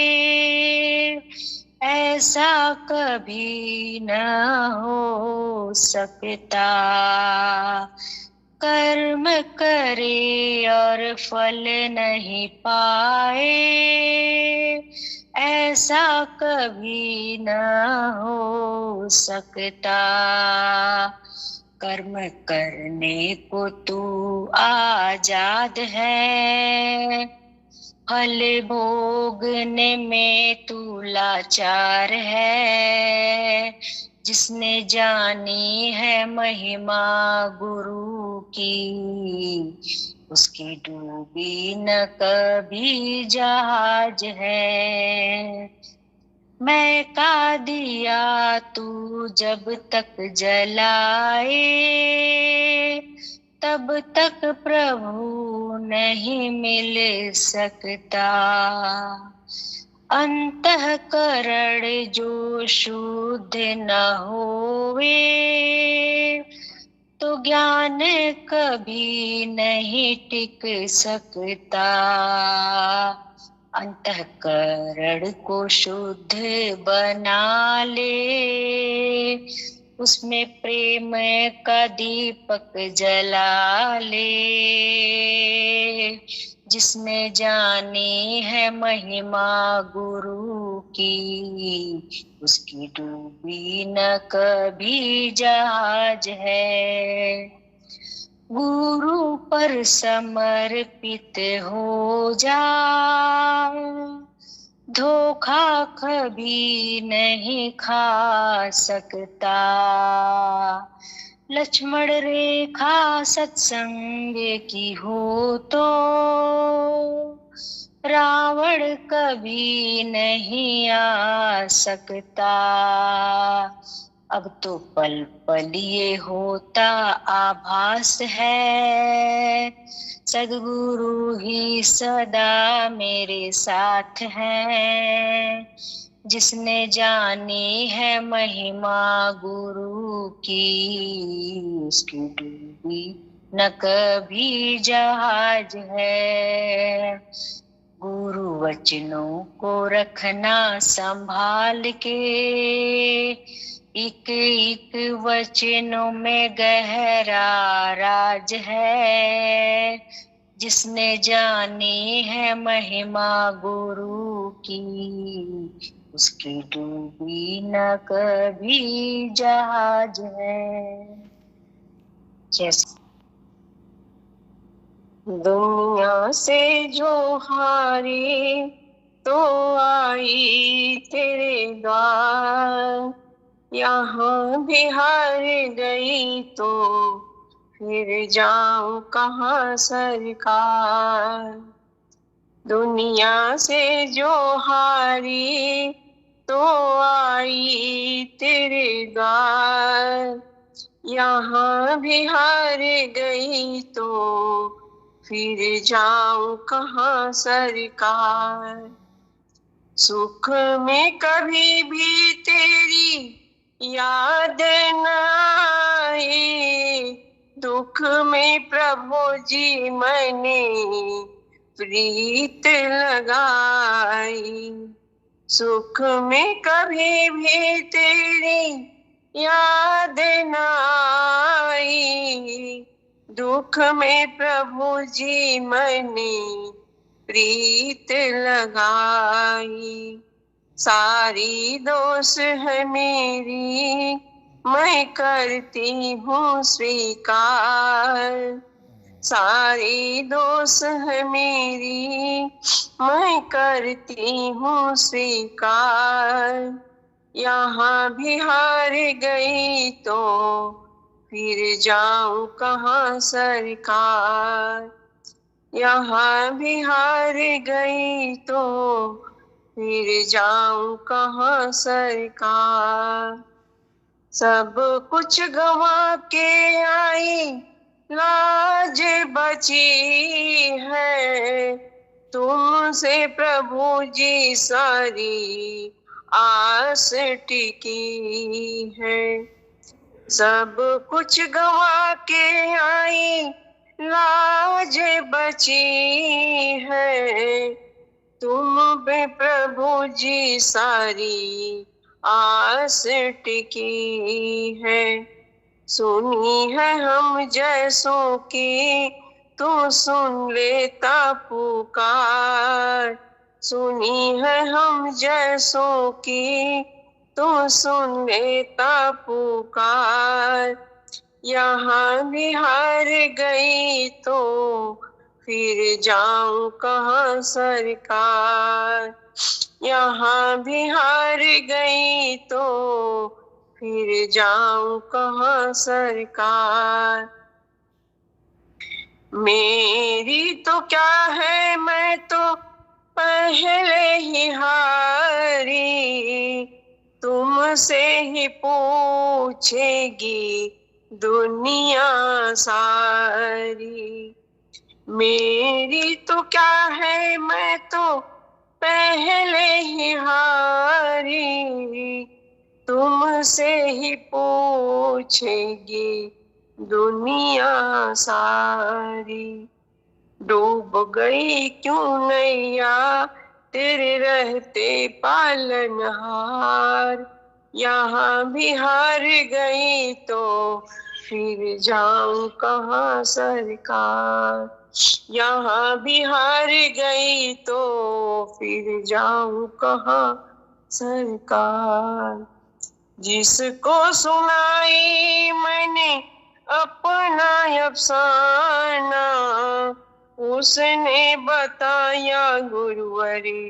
ऐसा कभी न हो सकता। कर्म करे और फल नहीं पाए, ऐसा कभी न हो सकता। कर्म करने को तू आजाद है, फल भोगने में तू लाचार है, जिसने जानी है महिमा गुरु की, उसकी डूबी न कभी जहाज है। मैं का दिया तू जब तक जलाए, तब तक प्रभु नहीं मिल सकता। अंतःकरण जो शुद्ध न होवे, तो ज्ञान कभी नहीं टिक सकता। अंतःकरण को शुद्ध बना ले, उसमें प्रेम का दीपक जला ले। जिसने जानी है महिमा गुरु की, उसकी डूबी न कभी जहाज है। गुरु पर समर्पित हो जा, धोखा कभी नहीं खा सकता। लक्ष्मण रेखा सत्संग की हो तो, रावण कभी नहीं आ सकता। अब तो पल पल ये होता आभास है, सद्गुरु ही सदा मेरे साथ हैं। जिसने जानी है महिमा गुरु की, उसकी डूबी न कभी जहाज है। गुरु वचनों को रखना संभाल के, एक एक वचनों में गहरा राज है। जिसने जानी है महिमा गुरु की, उसकी डूबी न कभी जहाज है। जैसे दुनिया से जो हारी तो आई तेरे द्वार, यहाँ भी हार गई तो फिर जाऊं कहाँ सरकार। दुनिया से जो हारी तो आई तेरे द्वार, यहाँ भी हार गई तो फिर जाऊं कहाँ सरकार। सुख में कभी भी तेरी याद न आए, दुख में प्रभु जी मैंने प्रीत लगाई। सुख में कभी भी तेरी याद न आई, दुख में प्रभु जी मैंने प्रीत लगाई। सारी दोष है मेरी मैं करती हूँ स्वीकार, सारी दोष है मेरी मैं करती हूँ स्वीकार। यहाँ भी हार गई तो फिर जाऊं कहाँ सरकार। यहाँ भी हार गई तो फिर जाऊं कहाँ सरकार। सब कुछ गंवा के आई लाज बची है, तुमसे प्रभु जी सारी आस टिकी है। सब कुछ गंवा के आई लाज बची है, तुम पे प्रभु जी सारी आस टिकी है। सुनी है हम जैसों की तू सुन लेता पुकार, सुनी है हम जैसों की तू सुन लेता पुकार। यहाँ भी हार गई तो फिर जाऊं कहाँ सरकार। यहाँ भी हार गई तो फिर जाऊं कहाँ सरकार। मेरी तो क्या है, मैं तो पहले ही हारी, तुमसे ही पूछेगी दुनिया सारी। मेरी तो क्या है, मैं तो पहले ही हारी, तुमसे ही पूछेगी दुनिया सारी। डूब गई क्यों नैया तेरे रहते पालनहार। यहाँ भी हार गई तो फिर जाऊं कहाँ सरकार। यहाँ भी हार गई तो फिर जाऊं कहाँ सरकार। जिसको सुनाई मैंने अपना अफसाना, उसने बताया गुरुवरी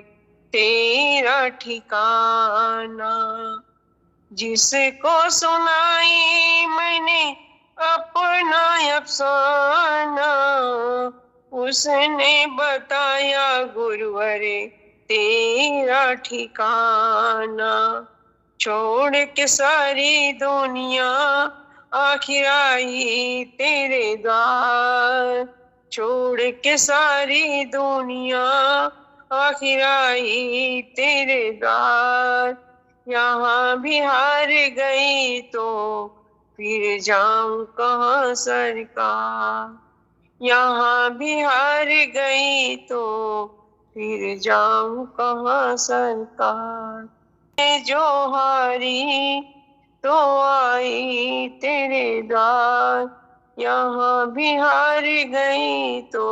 तेरा ठिकाना। जिसको सुनाई मैंने अपना अफसाना, उसने बताया गुरुवरे तेरा ठिकाना। छोड़ के सारी दुनिया आखिर आई तेरे द्वार। छोड़ के सारी दुनिया आखिर आई तेरे द्वार। यहाँ भी हार गई तो फिर जाऊं कहाँ सरकार। यहाँ भी हार गई तो फिर जाऊं कहाँ सरकार। जो हारी तो आई तेरे द्वार। यहाँ भी हार गई तो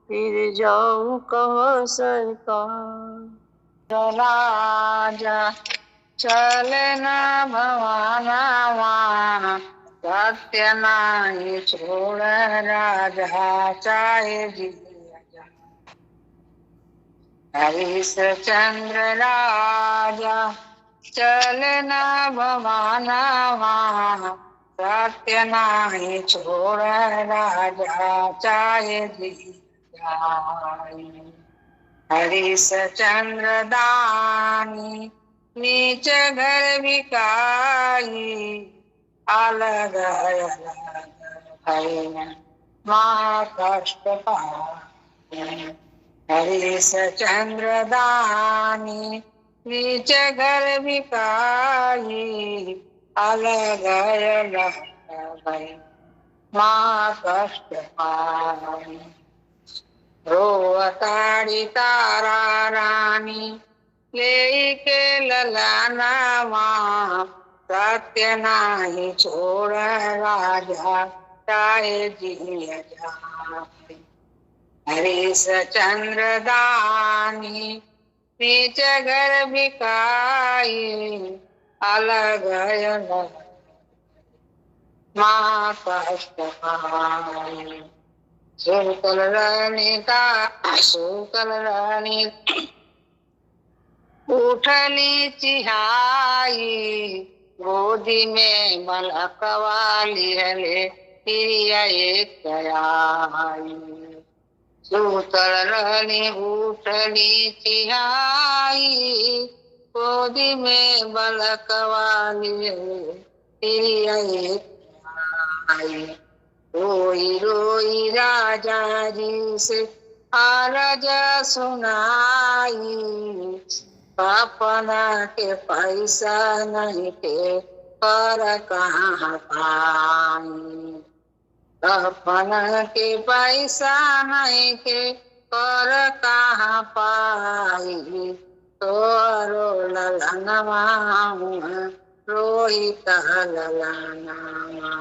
फिर जाऊं कहाँ सरकार। राजा चलना भवाना वहाँ, सत्य नहीं छोड़ राजा चाहे जिया जा। हरिश्चंद्र राजा चलना भवाना वहाँ, सत्य नहीं छोड़ राजा चाहे जिया। हरिश्चंद्र दानी नीच घर बिकाई, अलग अलग भैया माँ कष्ट पाई। हरिश्चंद्र दानी नीच घर बिकाई, अलग अलग भैया माँ कष्ट पाई। रोवताड़ी तारा रानी लेके ललाना वहाँ, सत्य नाही छोड़ राजा चाहे जिया जाए। हरिश्चंद्र दानी नीच घर बिकाई, अलग अलग माँ कष्ट पाई। शुक्ल रानी उठली चिहाई, गोदी में मलकवा लिहले प्रिया एक आई। सूतल रहनी उठली चिहाई, गोदी में मलकवा लिहले प्रिया एक आई। रोई रोई राजा जी से आरज सुनाई, अपना के पैसा नहीं के पर कहाँ पाई। अपना के पैसा नहीं के पर कहाँ पाई। तो रो ललनवा रोहित ललनवा,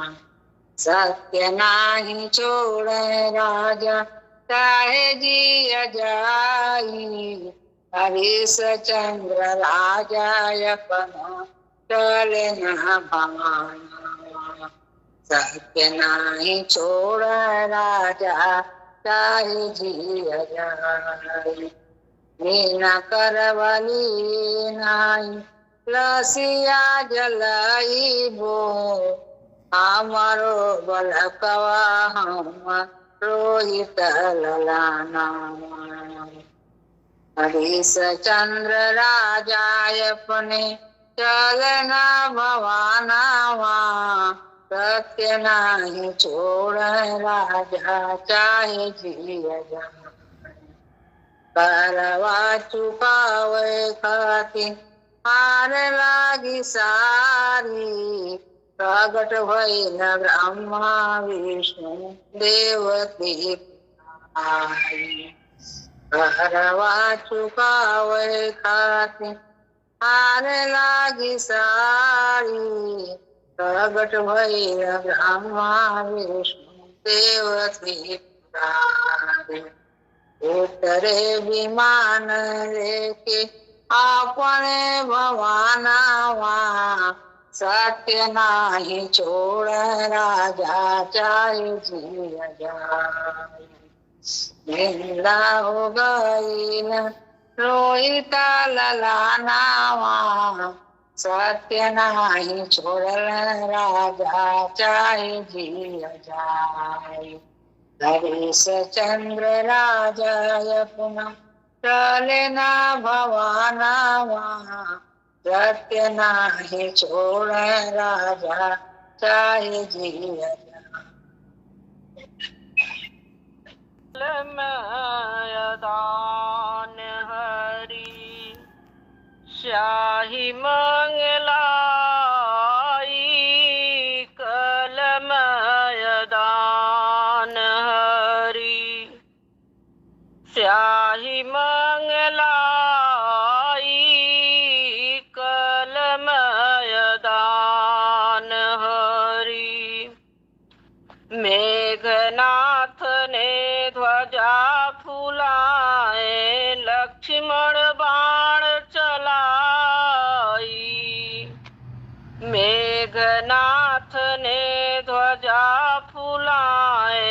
सत्य नाही छोड़े राजा चाहे जिया जाई। हरिश्चंद्र राजा अपना चले न भवाना, सत्य नाही छोड़ राजा चाहे जिया जाए। मीना करवली नाई लसिया जलाइबो, हमारो बलकवा हम रोहित ललाना। हरीश चंद्र राजाय अपने चलना भवानावा, सत्य नाही छोड़ राजा चाहे जिया जाए। करवा चुकावे खातिर हार लागी सारी, प्रगट भइल ब्रह्मा विष्णु देवती आई। करवा चुकावे खातिर हार लागी सारी, प्रगट भइल ब्रह्मा विष्णु देवती आई। उतरे विमान लेके अपने भवानावा, सत्य नाही छोड़ राजा चाहे जिया जाए। निंदा हो गई रोहिता ललानावा, सत्य नाही छोड़ राजा चाहे जिया जाए। हरीश चंद्र राजाय पुनः चलना भवानावा, सत्य नाही छोड़ राजा चाहे जिया जाए। मैदान हरि शाही मंगलाई, कल मैदान हरि शाही मंगलाई, कल मैदान हरि। मेघनाथ ने ध्वजा फुलाए, लक्ष्मण बाण चलाई। मेघनाथ ने ध्वजा फुलाए,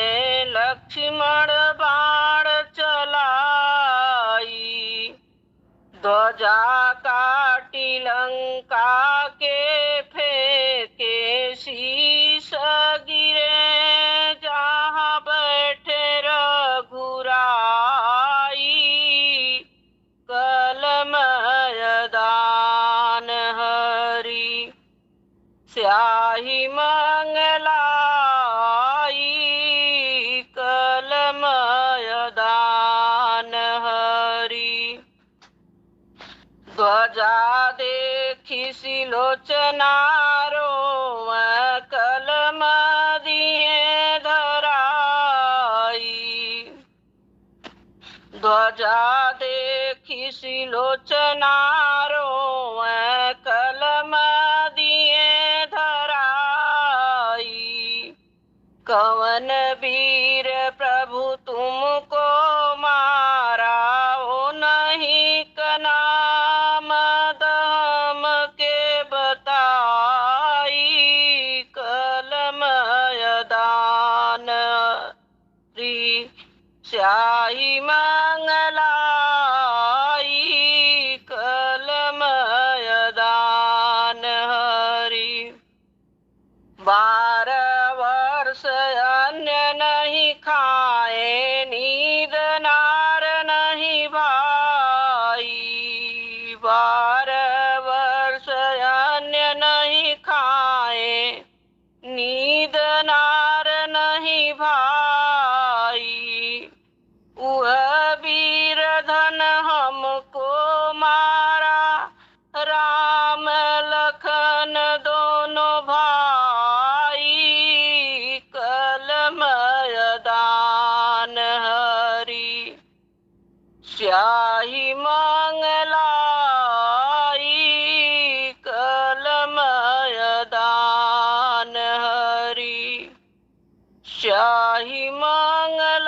लक्ष्मण बाण चलाई। ध्वजा काटी लंका के फेंके, शीश गिरे जहाँ बैठे रघुराई, कल मैदान हरि स्याही मंगलाई, कल मैदान हरि। ध्वजा देखी सिलोचना रोवै, कलम दिए धराई। ध्वजा देखी सिलोचना रोवै, कलम दिए धराई। कवन वीर प्रभु तुमको मारा, हो नहीं कनाम दम के बताई, कल मैदान री स्याही मंगलाई, कल मैदान हरि। 12 वर्ष अन्न नहीं खाए, नींद नार नहीं भाई। 12 वर्ष अन्न नहीं खाए, नींद नार नहीं भाई। वह वीर धन हमको मारा, राम लखन दोनों भाई, कल मैदान हरि स्याही मंगलाई, कल मैदान हरि स्याही मंगलाई,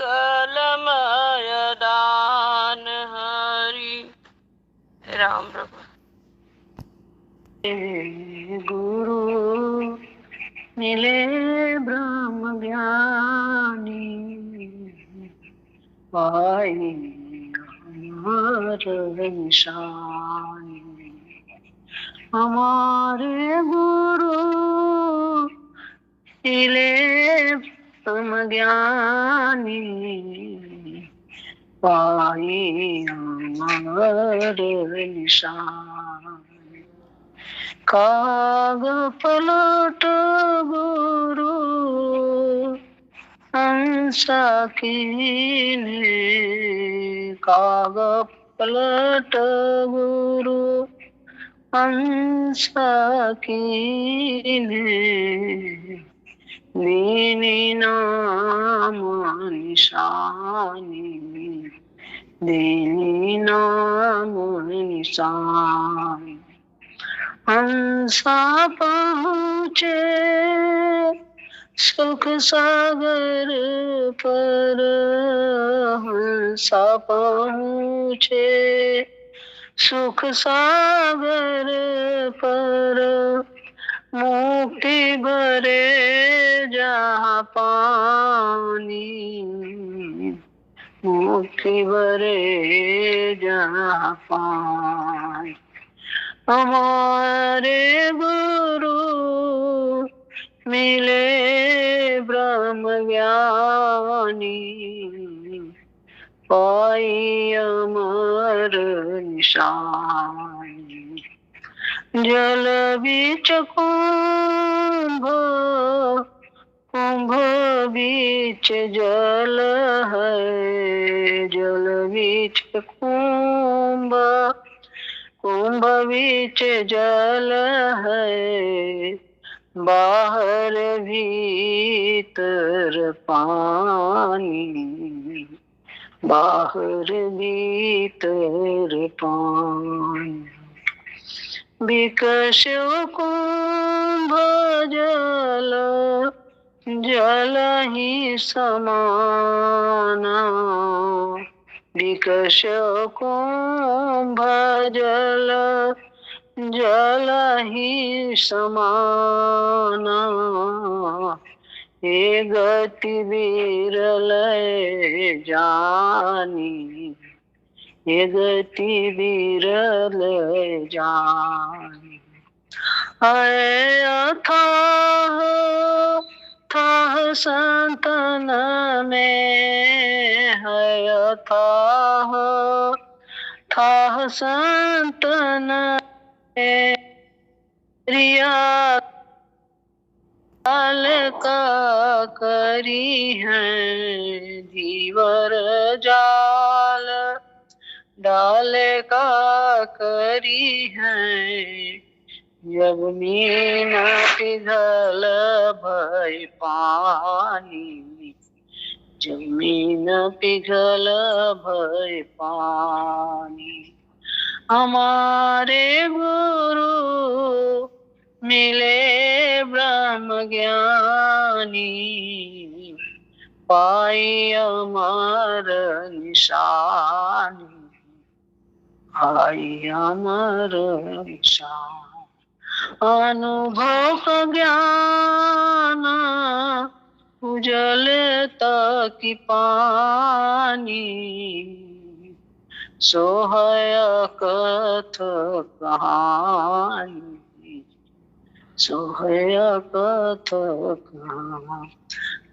कल मैदान हरि। राम प्रभु। गुरु मिले ब्रह्म ज्ञान। पाई हमार निशानी। हमारे गुरु मिले तुम ज्ञानी, पाई हमार निशानी। काग पलट गुरु हंसा कीने, काग पलट गुरु हंसा कीने, दीनी नाम निशानी, दीनी नाम निशानी। हंसा पहुँचे सुख सागर पर, हंसा पहुँचे सुख सागर पर, मुक्ति भरे जहाँ पानी, मुक्ति भरे जहाँ पानी। हमारे गुरु मिले ब्रह्म ज्ञानी, पाई अमर निशानी। जल बीच कुंभ, कुंभ बीच जल है, जल बीच कुंभ, कुंभ बीच जल है, बाहर भीतर पानी, बाहर भीतर पानी। विकसो कुंभ जल, जल ही समाना, विकसो कुंभ जल, जल ही समाना। ये गति विरल जानी, ये गति विरल जानी। है अथाह थाह संतन में, है अथाह थाह संतन में, रिया काल का करी है, धीवर जाल डाल का करी है। जब मीना पिघल भय पानी, जब मीना पिघल भय पानी। हमारे गुरु मिले ब्रह्म ज्ञानी, पाई अमर निशानी, पाई अमर निशानी। अनुभव का ज्ञान उजल तक पानी, सोहय कथ कहानी, सोहय कथ कहानी।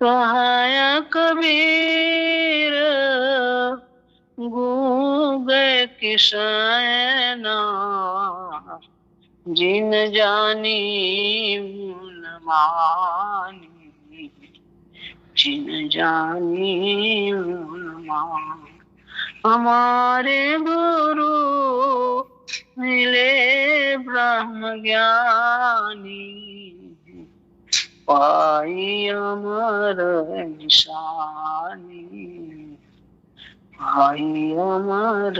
कहाय कबीर गूंग किसैना, जिन जानी मुन मानी, जिन जानी मुन मानी। हमारे गुरु मिले ब्रह्म ज्ञानी, पाई अमर निशानी, पाई अमर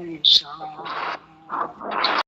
निशानी।